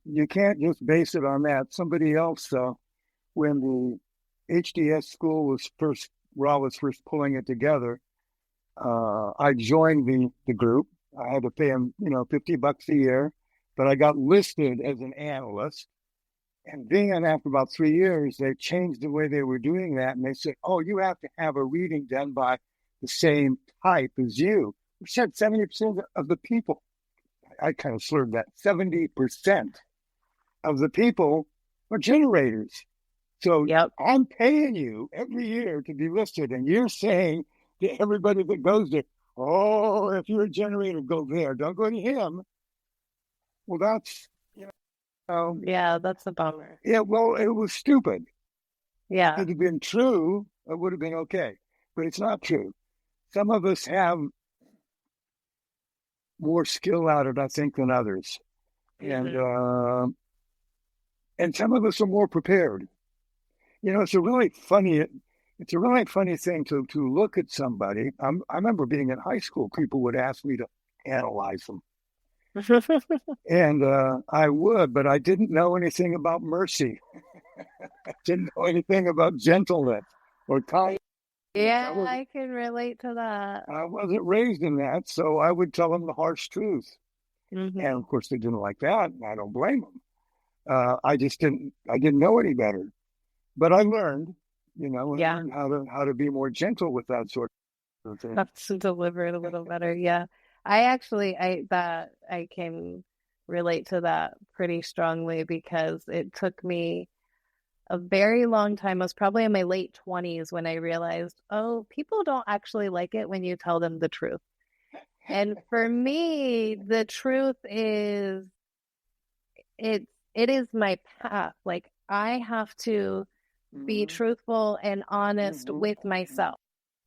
you can't just base it on that. Somebody else, when the HDS school was first, Raw was first pulling it together, I joined the group. I had to pay them, $50 a year, but I got listed as an analyst. And then after about 3 years, they changed the way they were doing that. And they said, oh, you have to have a reading done by the same type as you. We said 70% of the people, I kind of slurred that, 70% of the people are generators. So Yep. I'm paying you every year to be listed. And you're saying to everybody that goes there, oh, if you're a generator, go there. Don't go to him. Well, that's, Yeah, that's a bummer. yeah, well, it was stupid. Yeah. If it had been true, it would have been okay. But it's not true. Some of us have more skill at it, I think, than others. And some of us are more prepared. It's a really funny thing to look at somebody. I remember being in high school, people would ask me to analyze them. And I would, but I didn't know anything about mercy. I didn't know anything about gentleness or kindness. Yeah, I can relate to that. I wasn't raised in that, so I would tell them the harsh truth. And of course, they didn't like that, and I don't blame them. I didn't know any better. But I learned, learned how to be more gentle with that sort of thing. Have to deliver it a little better. Yeah. I can relate to that pretty strongly because it took me a very long time. I was probably in my late 20s when I realized, oh, people don't actually like it when you tell them the truth. And for me, the truth is it is my path. Like I have to be truthful and honest with myself.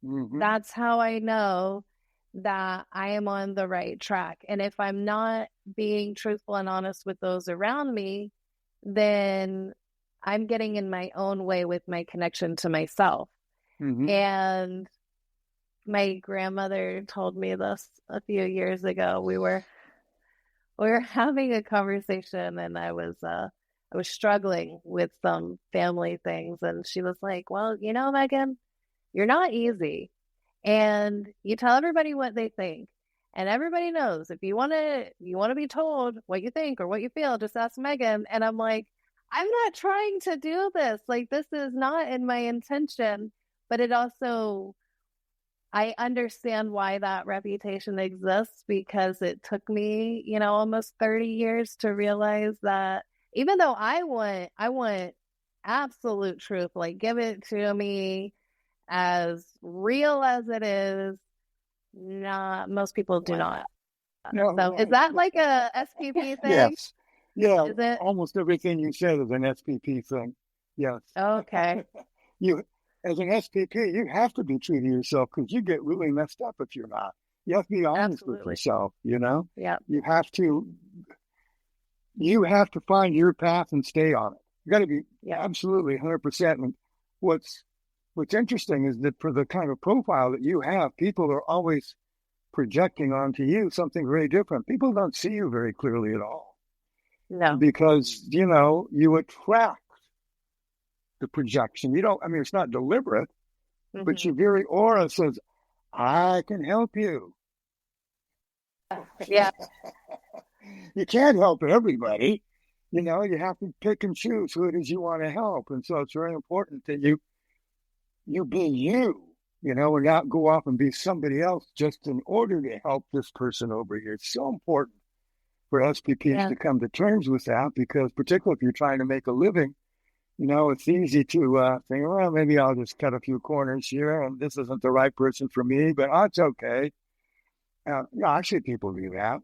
That's how I know that I am on the right track. And if I'm not being truthful and honest with those around me, then I'm getting in my own way with my connection to myself. And my grandmother told me this a few years ago. We were having a conversation, and I was struggling with some family things, and she was like, well, Megan, you're not easy, and you tell everybody what they think, and everybody knows if you want to be told what you think or what you feel, just ask Megan. And I'm like, I'm not trying to do this. Like, this is not in my intention, but it also, I understand why that reputation exists, because it took me, almost 30 years to realize that even though I want absolute truth, like give it to me as real as it is, not most people do not. No, so is that like a SPP thing? Yes. Yeah, Is it? almost everything you said is an SPP thing. Yes. Okay. As an SPP, you have to be true to yourself, because you get really messed up if you're not. You have to be honest with yourself, Yeah. You have to find your path and stay on it. You got to be absolutely 100%. And what's interesting is that for the kind of profile that you have, people are always projecting onto you something very different. People don't see you very clearly at all. No. Because, you attract the projection. It's not deliberate, but your very aura says, I can help you. Yeah. You can't help everybody. You have to pick and choose who it is you want to help. And so it's very important that you be you, and not go off and be somebody else just in order to help this person over here. It's so important for SPPs to come to terms with that, because particularly if you're trying to make a living, it's easy to think, well, maybe I'll just cut a few corners here, and this isn't the right person for me, but it's okay. Actually, people do that.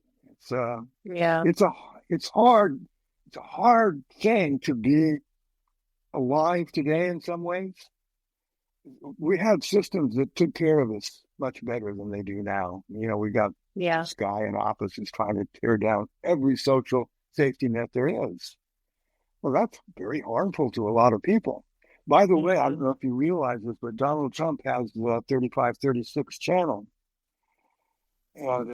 It's hard. It's a hard thing to be alive today in some ways. We had systems that took care of us much better than they do now. We got this guy in office who's trying to tear down every social safety net there is. Well, that's very harmful to a lot of people. By the way, I don't know if you realize this, but Donald Trump has the 3536 channel. And,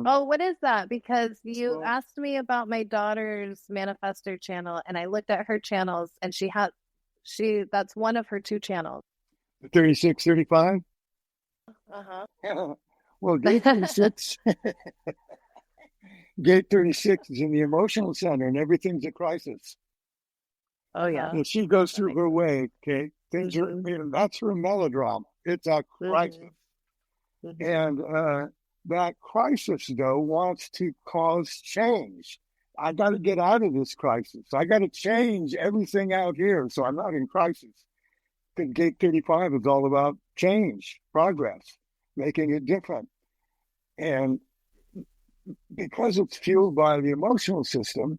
Oh, what is that? Because you well, asked me about my daughter's manifestor channel, and I looked at her channels, and that's one of her two channels. 36, 35. Uh-huh. Well, gate 36, gate 36 is in the emotional center, and everything's a crisis. Oh yeah. And she goes That through makes her sense. way. Okay, things are. Mm-hmm. That's her melodrama. It's a crisis, Mm-hmm. Mm-hmm. and that crisis though wants to cause change. I got to get out of this crisis. I got to change everything out here, so I'm not in crisis. Because Gate 35 is all about change, progress, making it different, and because it's fueled by the emotional system,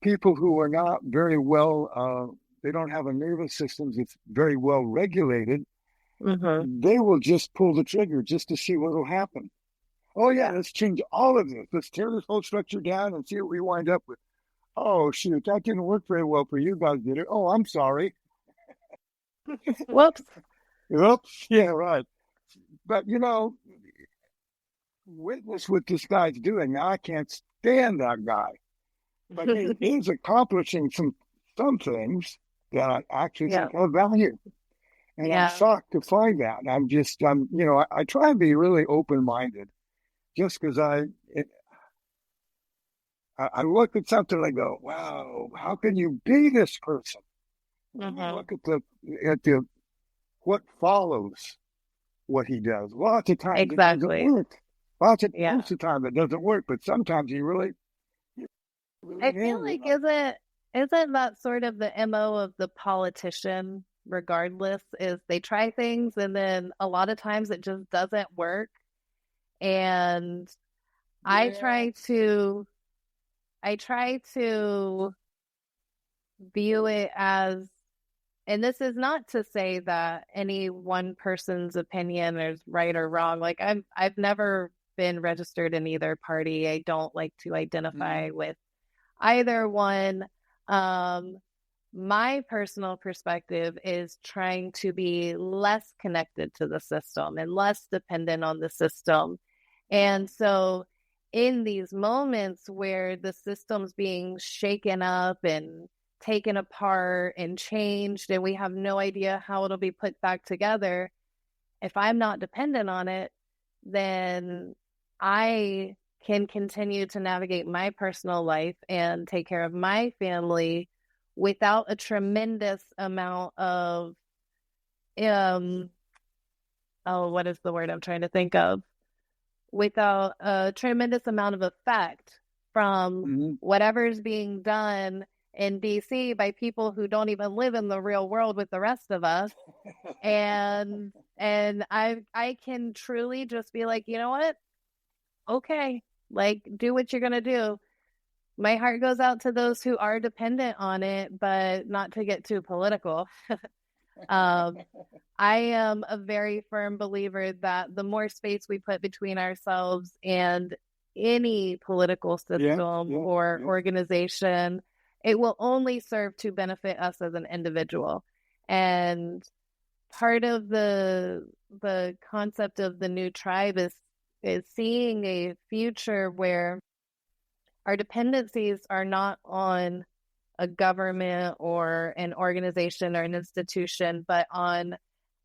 people who are not very well, they don't have a nervous system that's very well regulated, Mm-hmm. they will just pull the trigger just to see what will happen. Oh, yeah, Yeah. let's change all of this. Let's tear this whole structure down and see what we wind up with. Oh, shoot, that didn't work very well for you guys, did it? Oh, I'm sorry. Whoops. Oops. Yeah, right. But, witness what this guy's doing. Now, I can't stand that guy. But he's accomplishing some things that I actually Yeah. think have value. And I'm Yeah. shocked to find that. I try and be really open minded just because I look at something and I go, wow, how can you be this person? Let me Mm-hmm. look at what follows what he does. Lots of times it doesn't Exactly. work. Yeah. Most of the time it doesn't work, but sometimes he really I feel nails it. like isn't that sort of the MO of the politician, regardless, is they try things and then a lot of times it just doesn't work. And I Yeah, try to I try to view it as, and this is not to say that any one person's opinion is right or wrong. Like I've never been registered in either party. I don't like to identify mm-hmm. with either one. Um, my personal perspective is trying to be less connected to the system and less dependent on the system. And so, in these moments where the system's being shaken up and taken apart and changed, and we have no idea how it'll be put back together, if I'm not dependent on it, then I can continue to navigate my personal life and take care of my family without a tremendous amount of um what is the word I'm trying to think of? Without a tremendous amount of effect from Mm-hmm. whatever's being done in DC by people who don't even live in the real world with the rest of us. And I can truly just be like, you know what? Okay, like do what you're gonna do. My heart goes out to those who are dependent on it, but not to get too political. um, I am a very firm believer that the more space we put between ourselves and any political Yeah, system yeah, or yeah. organization, it will only serve to benefit us as an individual. And part of the concept of the new tribe is seeing a future where our dependencies are not on a government or an organization or an institution, but on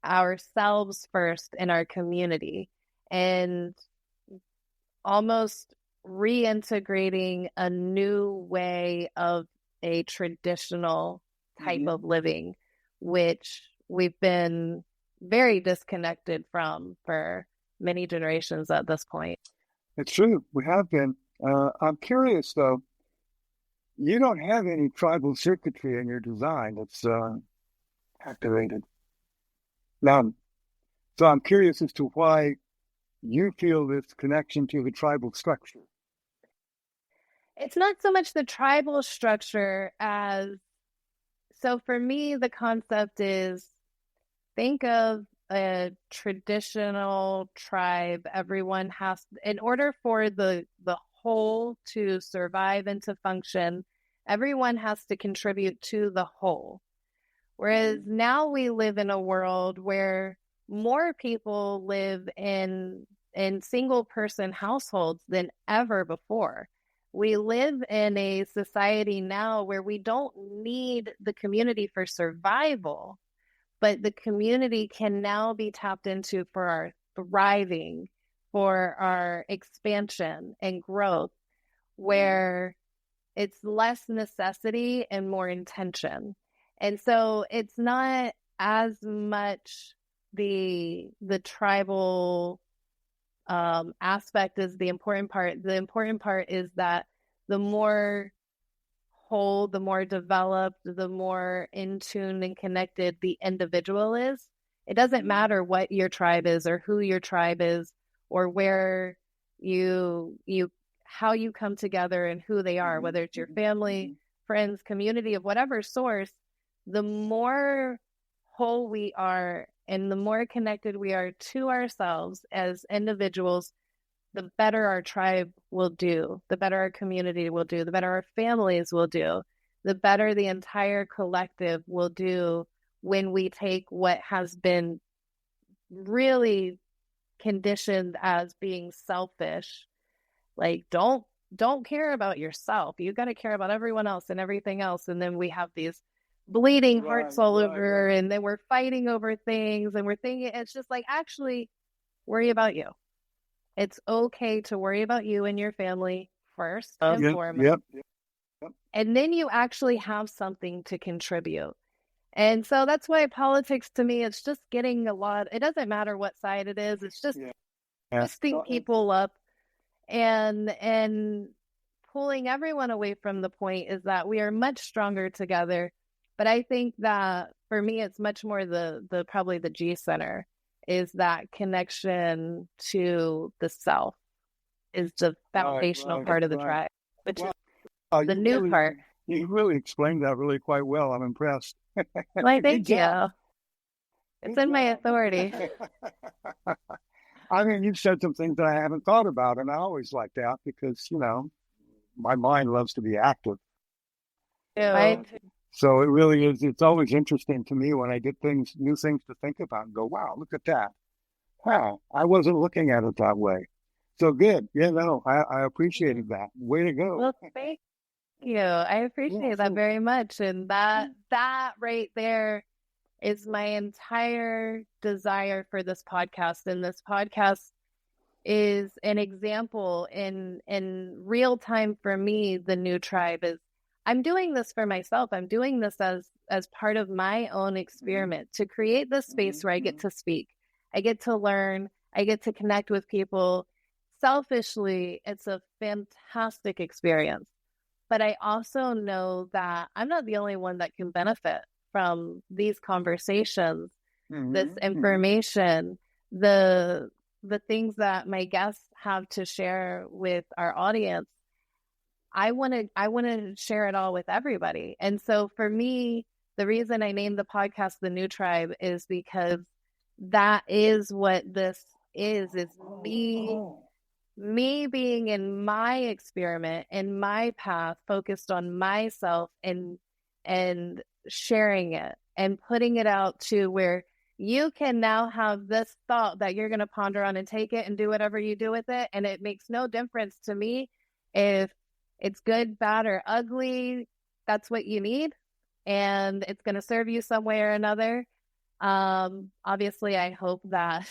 ourselves first in our community, and almost reintegrating a new way of a traditional type Mm-hmm. of living, which we've been very disconnected from for many generations at this point. It's true. We have been. I'm curious though. You don't have any tribal circuitry in your design that's activated. None. So I'm curious as to why you feel this connection to the tribal structure. It's not so much the tribal structure as, so for me, the concept is, think of a traditional tribe. Everyone has, in order for the whole to survive and to function, everyone has to contribute to the whole. Whereas Mm-hmm. now we live in a world where more people live in in single person households than ever before. We live in a society now where we don't need the community for survival, but the community can now be tapped into for our thriving, for our expansion and growth, where it's less necessity and more intention. And so it's not as much the tribal aspect is the important part. The important part is that the more whole, the more developed, the more in tune and connected the individual is. It doesn't matter what your tribe is or who your tribe is or where you how you come together and who they are, whether it's your family, friends, community of whatever source. The more whole we are and the more connected we are to ourselves as individuals, the better our tribe will do, the better our community will do, the better our families will do, the better the entire collective will do when we take what has been really conditioned as being selfish. Like, don't care about yourself. You got to care about everyone else and everything else. And then we have these bleeding hearts all over, and then we're fighting over things, and we're thinking it's just like, actually, worry about you. It's okay to worry about you and your family first and foremost. And then you actually have something to contribute. And so that's why politics, to me, it's just getting a lot. It doesn't matter what side it is. It's just lifting people up and pulling everyone away from the point is that we are much stronger together. But I think that for me, it's much more the probably the G center is that connection to the self is the foundational part of the tribe, which is the new part. You really explained that really quite well. I'm impressed. Why, thank you. It's in my authority. I mean, you've said some things that I haven't thought about, and I always like that because, you know, my mind loves to be active. Right. So it really is. It's always interesting to me when I get new things to think about and go, wow, look at that. Wow, I wasn't looking at it that way. So good. Yeah, no, I appreciated that. Way to go. Well, thank you. I appreciate that very much. And that right there is my entire desire for this podcast. And this podcast is an example in real time for me. The new tribe is, I'm doing this for myself. I'm doing this as part of my own experiment to create this space where I get to speak. I get to learn. I get to connect with people. Selfishly, it's a fantastic experience. But I also know that I'm not the only one that can benefit from these conversations, this information, the things that my guests have to share with our audience. I want to share it all with everybody. And so for me, the reason I named the podcast The New Tribe is because that is what this is me being in my experiment, in my path, focused on myself and sharing it and putting it out to where you can now have this thought that you're going to ponder on and take it and do whatever you do with it. And it makes no difference to me if it's good, bad, or ugly. That's what you need. And it's going to serve you some way or another. Obviously, I hope that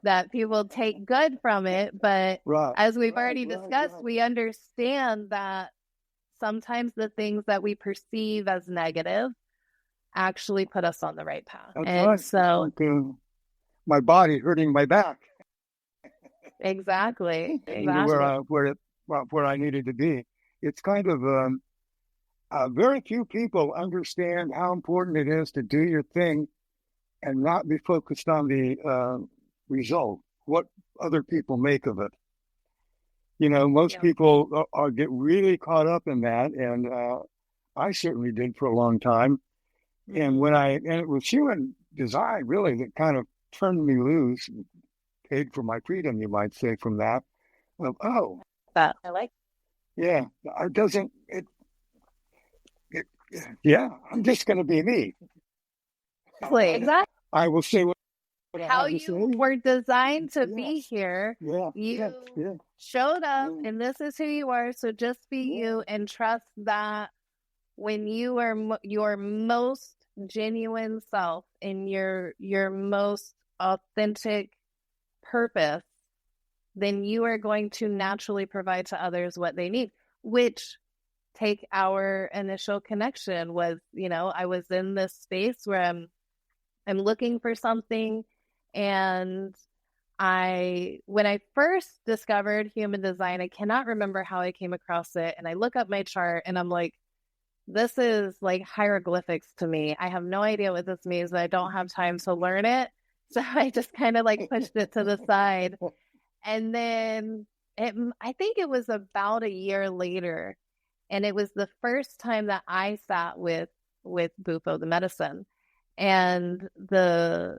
that people take good from it. But as we've already discussed, we understand that sometimes the things that we perceive as negative actually put us on the right path. So my body hurting my back. Exactly. Where I needed to be. It's kind of very few people understand how important it is to do your thing and not be focused on the result, what other people make of it. You know, most people get really caught up in that, and I certainly did for a long time. And it was human design really that kind of turned me loose, paid for my freedom, you might say, from that. Well, that I like. Yeah, yeah, I'm just going to be me. Exactly. I will say what what I how have to you say? were designed to be Yes. here. Yeah. You Yeah. Yeah. showed up Yeah. and this is who you are. So just be Yeah. you and trust that when you are your most genuine self in your most authentic purpose, then you are going to naturally provide to others what they need, which take our initial connection was, I was in this space where I'm looking for something. And when I first discovered human design, I cannot remember how I came across it. And I look up my chart and I'm like, this is like hieroglyphics to me. I have no idea what this means. I don't have time to learn it. So I just kind of like pushed it to the side. And then I think it was about a year later. And it was the first time that I sat with Bufo, the medicine. And the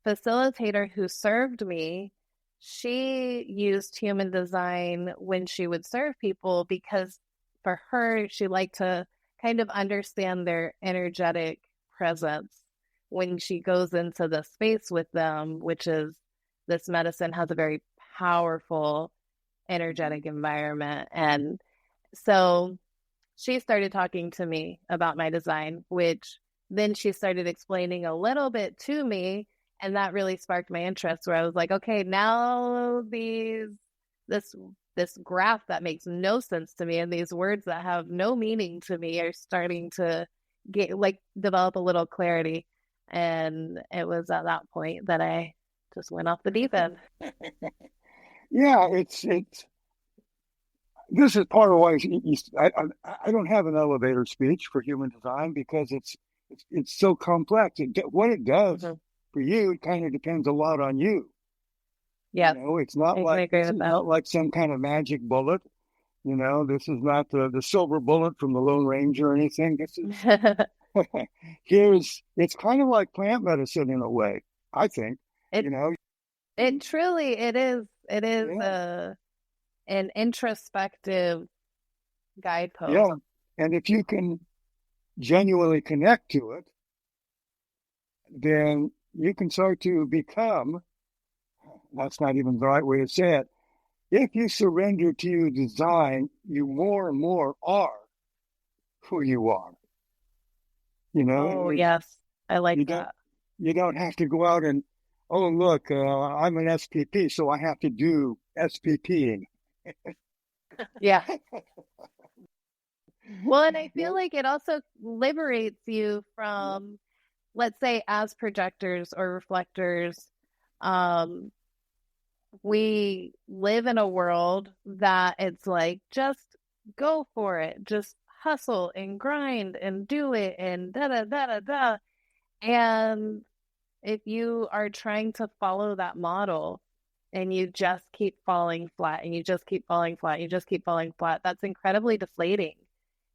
facilitator who served me, she used human design when she would serve people because for her, she liked to kind of understand their energetic presence when she goes into the space with them, which is this medicine has a very powerful energetic environment. And so she started talking to me about my design, which then she started explaining a little bit to me. And that really sparked my interest where I was like, okay, now this this graph that makes no sense to me and these words that have no meaning to me are starting to get like develop a little clarity. And it was at that point that I just went off the deep end. Yeah. It's this is part of why I don't have an elevator speech for human design because it's so complex. What it does Mm-hmm. for you, it kind of depends a lot on you. Yes, It's I can agree this with is that. not like some kind of magic bullet. This is not the silver bullet from the Lone Ranger or anything. This is it's kind of like plant medicine in a way, I think. it You know, it truly it is yeah, an introspective guidepost. yeah. And if you can genuinely connect to it, then you can start to become, that's not even the right way to say it. If you surrender to your design, you more and more are who you are. Oh, yes. I like You don't that. you don't have to go out and, oh look, I'm an SPP, so I have to do SPPing. Yeah. Well, and I feel Yeah, like it also liberates you from, let's say, as projectors or reflectors, um, we live in a world that it's like, just go for it, just hustle and grind and do it and da da da da da. And if you are trying to follow that model and you just keep falling flat and you just keep falling flat, you just keep falling flat, that's incredibly deflating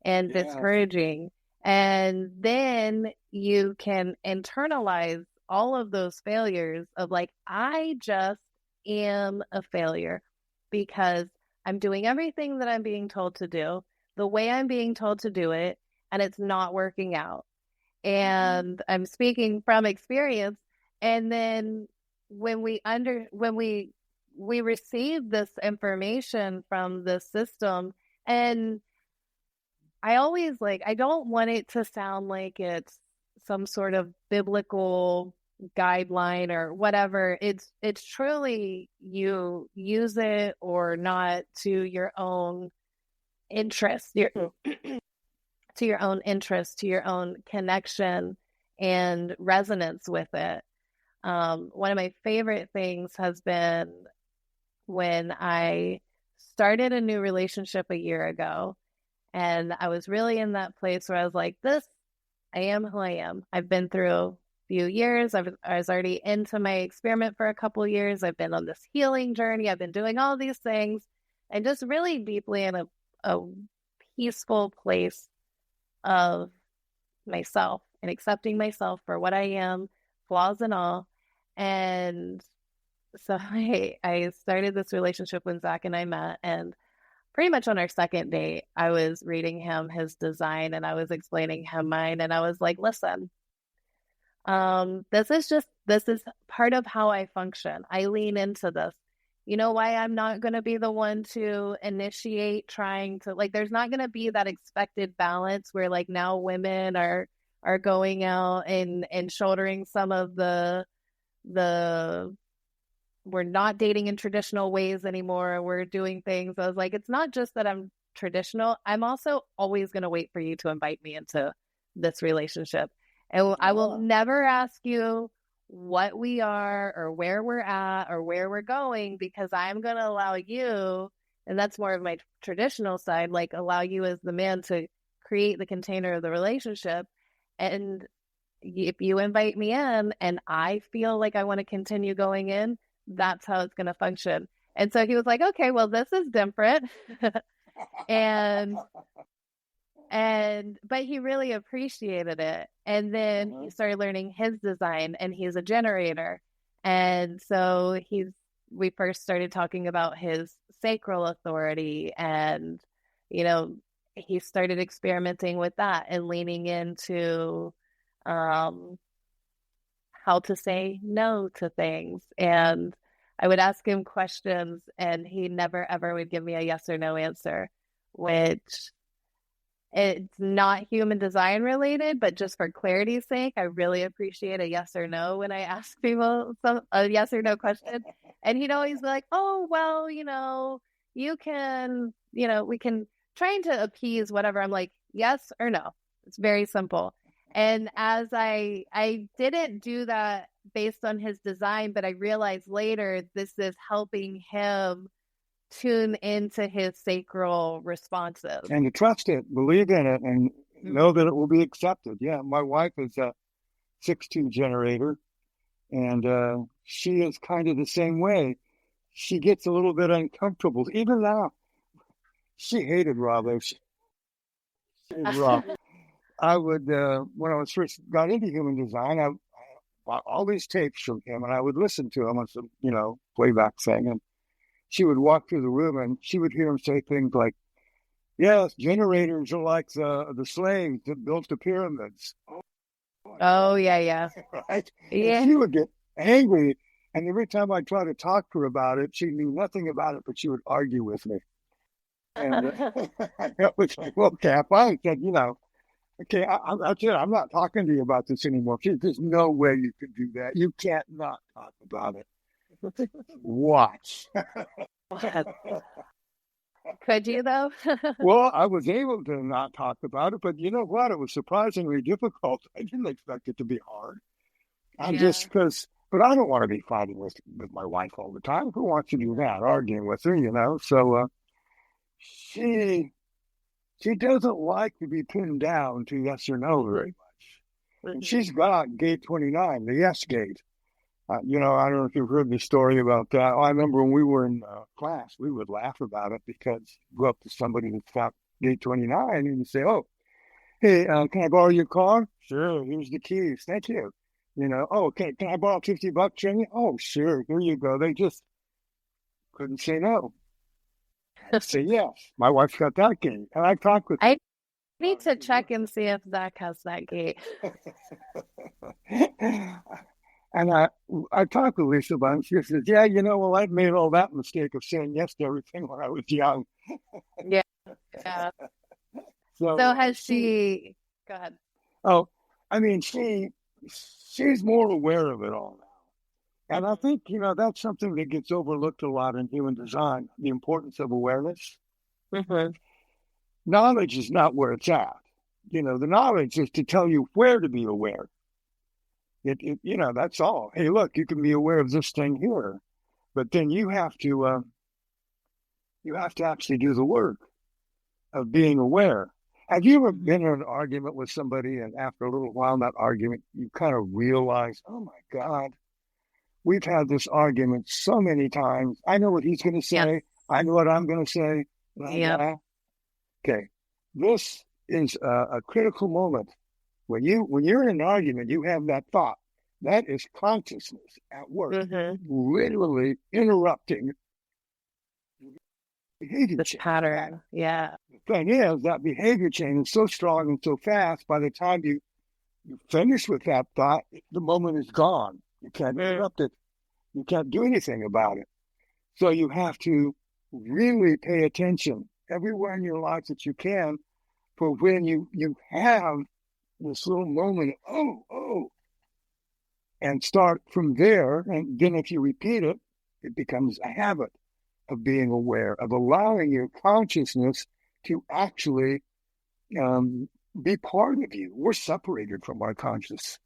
and yeah, discouraging. And then you can internalize all of those failures of like, I just am a failure because I'm doing everything that I'm being told to do, the way I'm being told to do it, and it's not working out. And I'm speaking from experience. And then when we receive this information from the system, and I always like, I don't want it to sound like it's some sort of biblical guideline or whatever. It's truly you use it or not to your own interest, to your own interest, to your own connection and resonance with it. One of my favorite things has been when I started a new relationship a year ago. And I was really in that place where I was like, I am who I am. I've been through a few years. I was already into my experiment for a couple of years. I've been on this healing journey. I've been doing all these things and just really deeply in a peaceful place of myself and accepting myself for what I am, flaws and all. And so I started this relationship when Zach and I met, and pretty much on our second date, I was reading him his design and I was explaining him mine. And I was like, listen, This is part of how I function. I lean into this. You know why I'm not going to be the one to initiate trying to, like, there's not going to be that expected balance where like now women are going out and shouldering some of the we're not dating in traditional ways anymore. We're doing things. I was like, it's not just that I'm traditional. I'm also always going to wait for you to invite me into this relationship. And I will never ask you what we are or where we're at or where we're going, because I'm going to allow you, and that's more of my traditional side, like allow you as the man to create the container of the relationship. And if you invite me in and I feel like I want to continue going in, that's how it's going to function. And so he was like, okay, well, this is different. and but he really appreciated it. And then he started learning his design, and he's a generator. And so we first started talking about his sacral authority, and you know, he started experimenting with that and leaning into um how to say no to things. And I would ask him questions, and he never ever would give me a yes or no answer, which it's not human design related, but just for clarity's sake, I really appreciate a yes or no when I ask people a yes or no question. And he'd always be like, oh, well, you can, we can, trying to appease whatever. I'm like, yes or no. It's very simple. And as I didn't do that based on his design, but I realized later this is helping him tune into his sacral responses. And to trust it, believe in it, and know that it will be accepted. Yeah, my wife is a 6-2 generator, and she is kind of the same way. She gets a little bit uncomfortable. Even now, she hated Rob. She hated Rob. I would, when I was first got into human design, I bought all these tapes from him, and I would listen to him on some, playback thing. And she would walk through the room, and she would hear him say things like, "Yes, generators are like the slaves that built the pyramids." Oh, yeah. Right? Yeah. And she would get angry. And every time I tried to talk to her about it, she knew nothing about it, but she would argue with me. And it was like, well, okay, I finally said, okay, I'm not talking to you about this anymore. There's no way you can do that. You can't not talk about it. Watch. Could you, though? Well, I was able to not talk about it, but you know what? It was surprisingly difficult. I didn't expect it to be hard. But I don't want to be fighting with my wife all the time. Who wants to do that? Arguing with her, So she doesn't like to be pinned down to yes or no very much. And she's got gate 29, the yes gate. I don't know if you've heard the story about that. I remember when we were in class, we would laugh about it because you go up to somebody that's got gate 29 and you say, oh, hey, can I borrow your car? Sure, here's the keys. Thank you. Oh, okay, can I borrow $50 from you? Oh, sure, here you go. They just couldn't say no. I'd say yes. My wife's got that gate. And I talked with I need to check and see if Zach has that gate. And I talked to Lisa about it. She says, yeah, well, I've made all that mistake of saying yes to everything when I was young. Yeah. So has she, go ahead. Oh, I mean, she's more aware of it all now. And I think, that's something that gets overlooked a lot in human design, the importance of awareness. Mm-hmm. Knowledge is not where it's at. The knowledge is to tell you where to be aware. That's all. Hey, look, you can be aware of this thing here, but then you have to actually do the work of being aware. Have you ever been in an argument with somebody, and after a little while in that argument, you kind of realize, oh my God, we've had this argument so many times. I know what he's going to say. Yep. I know what I'm going to say. Yeah. Okay, this is a critical moment. When you're in an argument, you have that thought. That is consciousness at work, literally interrupting behavior chain. Pattern. Yeah. The thing is, that behavior chain is so strong and so fast. By the time you finish with that thought, the moment is gone. You can't interrupt it. You can't do anything about it. So you have to really pay attention everywhere in your life that you can for when you have this little moment, oh, and start from there. And then if you repeat it, it becomes a habit of being aware, of allowing your consciousness to actually be part of you. We're separated from our conscious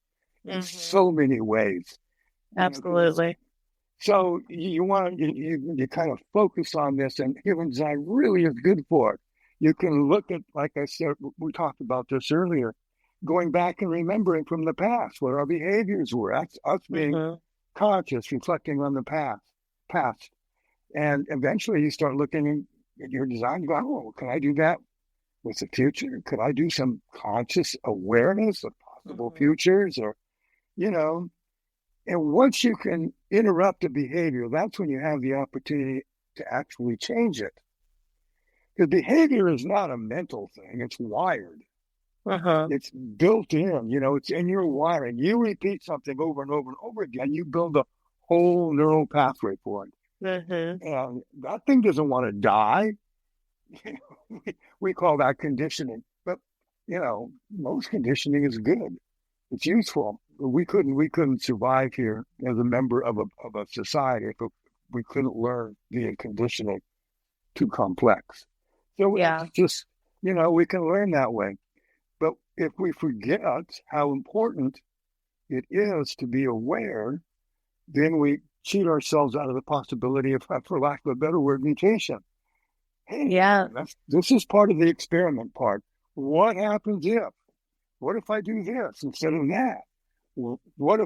in so many ways. Absolutely. So you want you kind of focus on this, and human design really is good for it. You can look at, like I said, we talked about this earlier, going back and remembering from the past what our behaviors were. That's us being conscious, reflecting on the past. And eventually you start looking at your design, going, oh, can I do that with the future? Could I do some conscious awareness of possible futures? Or, and once you can interrupt a behavior, that's when you have the opportunity to actually change it. Because behavior is not a mental thing, it's wired. It's built in, it's in your wiring. You repeat something over and over and over again, you build a whole neural pathway for it. And that thing doesn't want to die. We call that conditioning. But, most conditioning is good. It's useful. We couldn't survive here as a member of a society if we couldn't learn the conditioning too complex. So it's just, we can learn that way. But if we forget how important it is to be aware, then we cheat ourselves out of the possibility of, for lack of a better word, mutation. Hey, this is part of the experiment part. What happens if? What if I do this instead of that? Well, what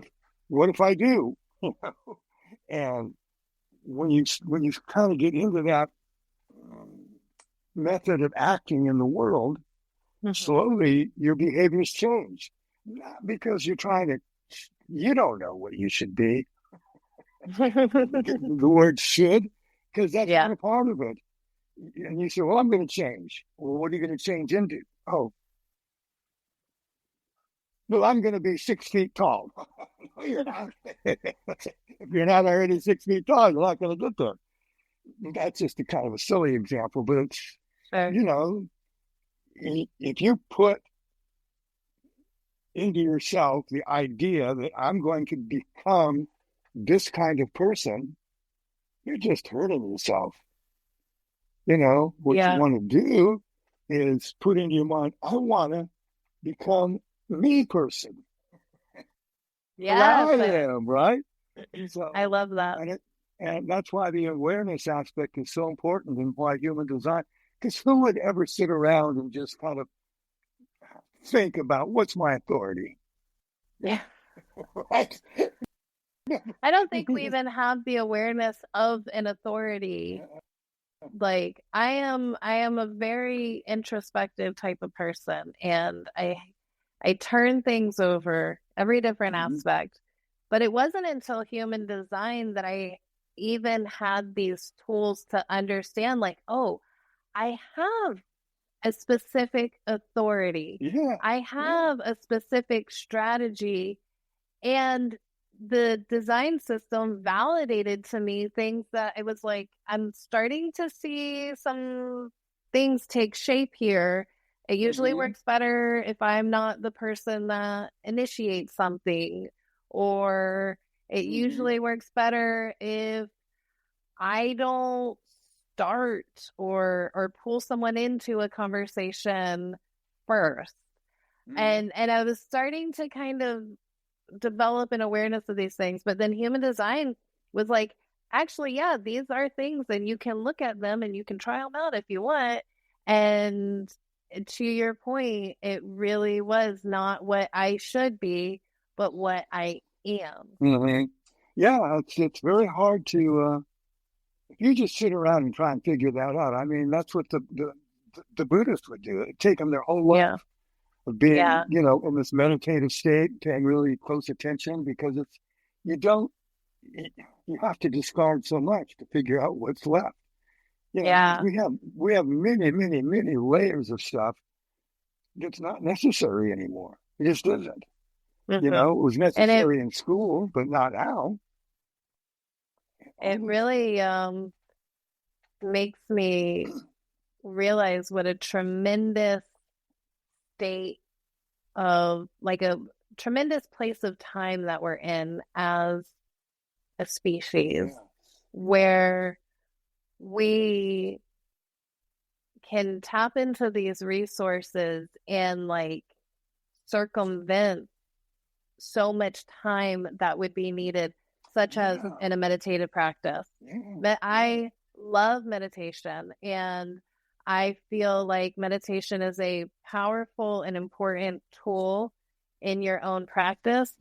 if I do? And when you kind of get into that method of acting in the world, slowly your behaviors change. Not because you don't know what you should be. The word should, because that's not a part of it. And you say, well, I'm going to change. Well, what are you going to change into? Oh, well, I'm going to be 6 feet tall. No, you're not. If you're not already 6 feet tall, you're not going to get there. That's just a kind of a silly example, but it's, if you put into yourself the idea that I'm going to become this kind of person, you're just hurting yourself. What you want to do is put into your mind, I want to become me person. Yeah, I am, right? So, I love that. And that's why the awareness aspect is so important and why human design, because who would ever sit around and just kind of think about what's my authority? Yeah. Right? I don't think we even have the awareness of an authority. Like I am a very introspective type of person, and I turn things over every different aspect. But it wasn't until human design that I even had these tools to understand, like, oh, I have a specific authority. I have a specific strategy. And the design system validated to me things that it was like, I'm starting to see some things take shape here. It usually works better if I'm not the person that initiates something, or it usually works better if I don't start or pull someone into a conversation first. And I was starting to kind of develop an awareness of these things, but then human design was like, actually, these are things, and you can look at them and you can try them out if you want. And to your point, it really was not what I should be, but what I am. Yeah, it's very hard to if you just sit around and try and figure that out. I mean, that's what the Buddhists would do. It'd take them their whole life of being, in this meditative state, paying really close attention, because you have to discard so much to figure out what's left. We have many, many, many layers of stuff that's not necessary anymore. It just isn't. You know, it was And necessary in school, but not now. it really makes me realize what a tremendous state of, like, a tremendous place of time that we're in as a species, Yeah. where we can tap into these resources and like circumvent so much time that would be needed, such as in a meditative practice. But I love meditation, and I feel like meditation is a powerful and important tool in your own practice.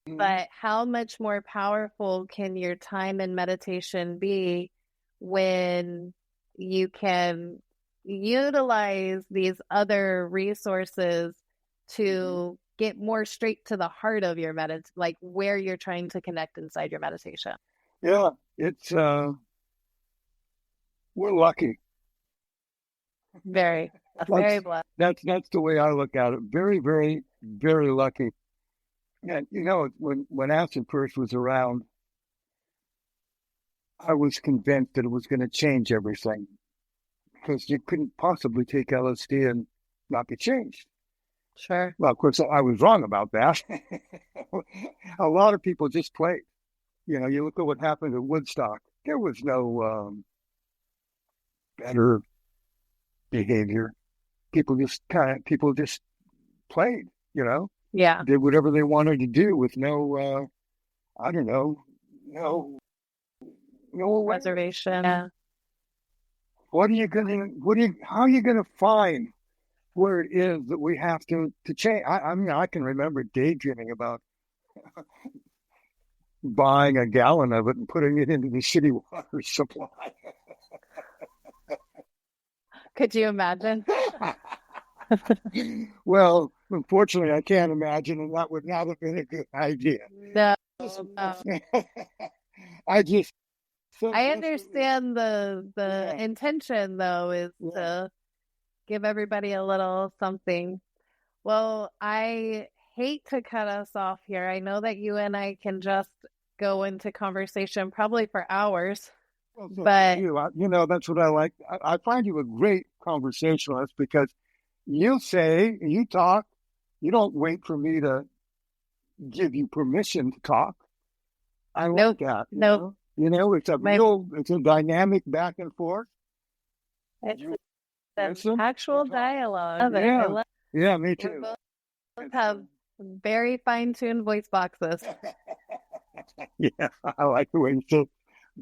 But how much more powerful can your time in meditation be when you can utilize these other resources to get more straight to the heart of your like where you're trying to connect inside your meditation? Yeah, it's we're lucky. Very, very blessed. That's the way I look at it. Very, very, very lucky. And you know, when acid first was around, I was convinced that it was going to change everything because you couldn't possibly take LSD and not be changed. Sure. Well, of course, I was wrong about that. A lot of people just played. You know, you look at what happened at Woodstock. There was no better behavior. People just played. You know, Yeah. did whatever they wanted to do with no, I don't know, no Reservation. Yeah. How are you gonna find where it is that we have to change? I mean, I can remember daydreaming about buying a gallon of it and putting it into the city water supply. Could you imagine? Well, unfortunately, I can't imagine, and that would not have been a good idea. No. I understand the intention, though, is to give everybody a little something. Well, I hate to cut us off here. I know that you and I can just go into conversation probably for hours. Well, but you know, that's what I like. I find you a great conversationalist because you talk, you don't wait for me to give you permission to talk. I like that. Nope. You know, it's a dynamic back and forth. It's an actual dialogue. Yeah, me too. We both have very fine-tuned voice boxes. Yeah, I like the way you say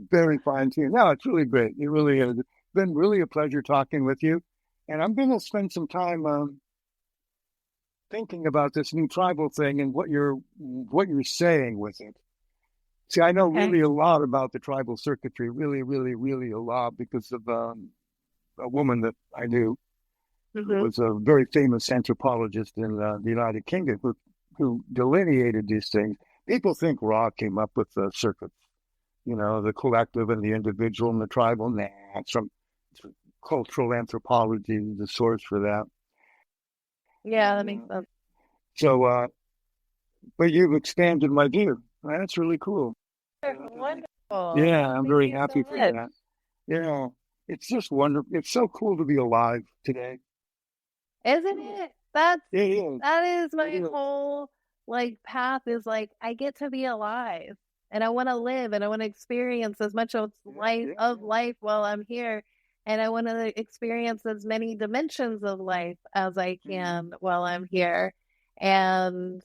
very fine-tuned. No, it's really great. It really is. It's been really a pleasure talking with you. And I'm going to spend some time thinking about this new tribal thing and what you're saying with it. See, I know really a lot about the tribal circuitry, really, really, really a lot because of a woman that I knew who was a very famous anthropologist in the United Kingdom who delineated these things. People think Ra came up with the circuits, you know, the collective and the individual and the tribal. Nah, it's from cultural anthropology is the source for that. Yeah, that makes sense. So, but you've expanded my view. That's really cool. Wonderful. Yeah, I'm very happy for that. Yeah, it's just wonderful. It's so cool to be alive today. Isn't it? That is my whole like path, is like I get to be alive and I want to live and I want to experience as much of life while I'm here, and I want to experience as many dimensions of life as I can while I'm here. And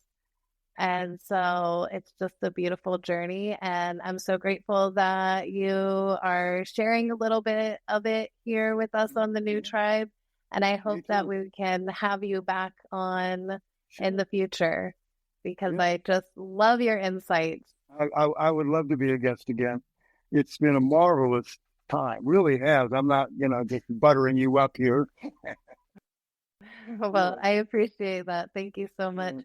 so it's just a beautiful journey. And I'm so grateful that you are sharing a little bit of it here with us on the New Tribe. And I hope that we can have you back on in the future, because I just love your insights. I would love to be a guest again. It's been a marvelous time. Really has. I'm not, just buttering you up here. Well, I appreciate that. Thank you so much.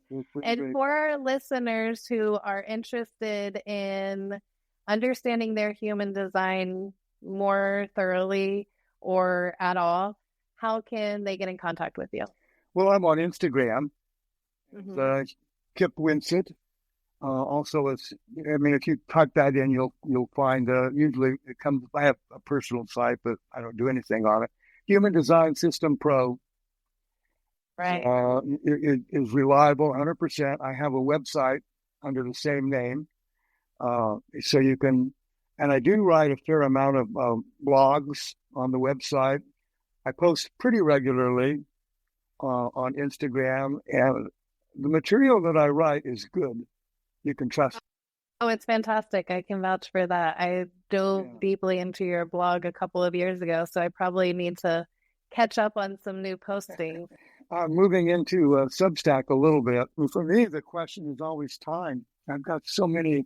And for our listeners who are interested in understanding their human design more thoroughly or at all, how can they get in contact with you? Well, I'm on Instagram. Kip Winsett. Also, if you type that in, you'll find. Usually, it comes. I have a personal site, but I don't do anything on it. Human Design System Pro. Right. It is reliable, 100%. I have a website under the same name, so you can. And I do write a fair amount of blogs on the website. I post pretty regularly on Instagram, and the material that I write is good. You can trust. Oh, it's fantastic. I can vouch for that. I dove deeply into your blog a couple of years ago, so I probably need to catch up on some new postings. Moving into Substack a little bit. For me, the question is always time. I've got so many.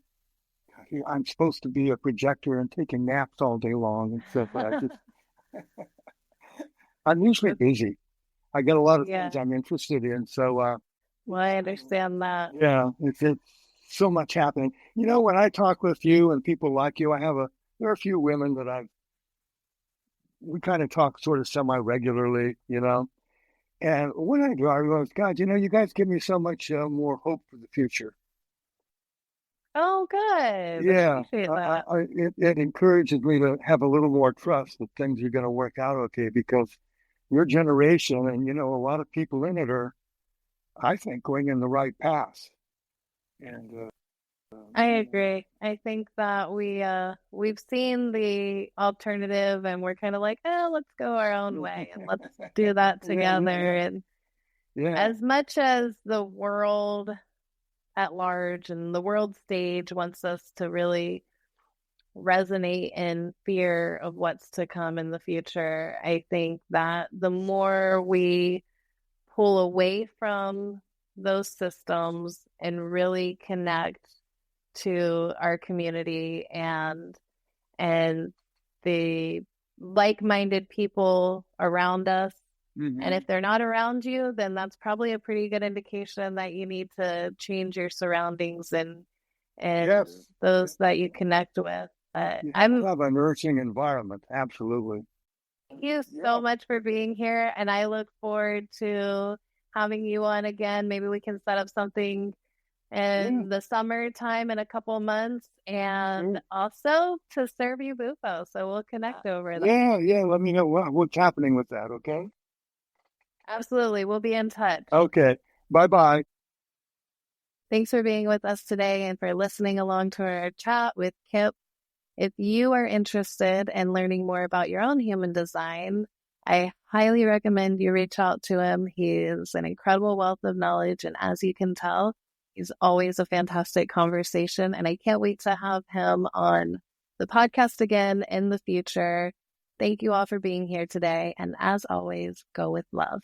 I'm supposed to be a projector and taking naps all day long and stuff. I'm usually busy. I get a lot of things I'm interested in. So, well, I understand that. Yeah, it's so much happening. When I talk with you and people like you, there are a few women that we kind of talk sort of semi-regularly, And when I do, I realize, God, you guys give me so much more hope for the future. Oh, good. Yeah, it encourages me to have a little more trust that things are going to work out okay, because your generation and, a lot of people in it are, I think, going in the right path. And I agree. I think that we've seen the alternative and we're kind of like, let's go our own way and let's do that together. And as much as the world at large and the world stage wants us to really resonate in fear of what's to come in the future, I think that the more we pull away from those systems and really connect to our community and the like-minded people around us. Mm-hmm. And if they're not around you, then that's probably a pretty good indication that you need to change your surroundings and those that you connect with. I have a nourishing environment. Absolutely. Thank you so much for being here. And I look forward to having you on again. Maybe we can set up something in the summertime in a couple of months, and also to serve you bufo. So we'll connect over that. Yeah. Let me know what's happening with that, okay? Absolutely. We'll be in touch. Okay. Bye-bye. Thanks for being with us today and for listening along to our chat with Kip. If you are interested in learning more about your own human design, I highly recommend you reach out to him. He is an incredible wealth of knowledge, and as you can tell, he's always a fantastic conversation, and I can't wait to have him on the podcast again in the future. Thank you all for being here today, and as always, go with love.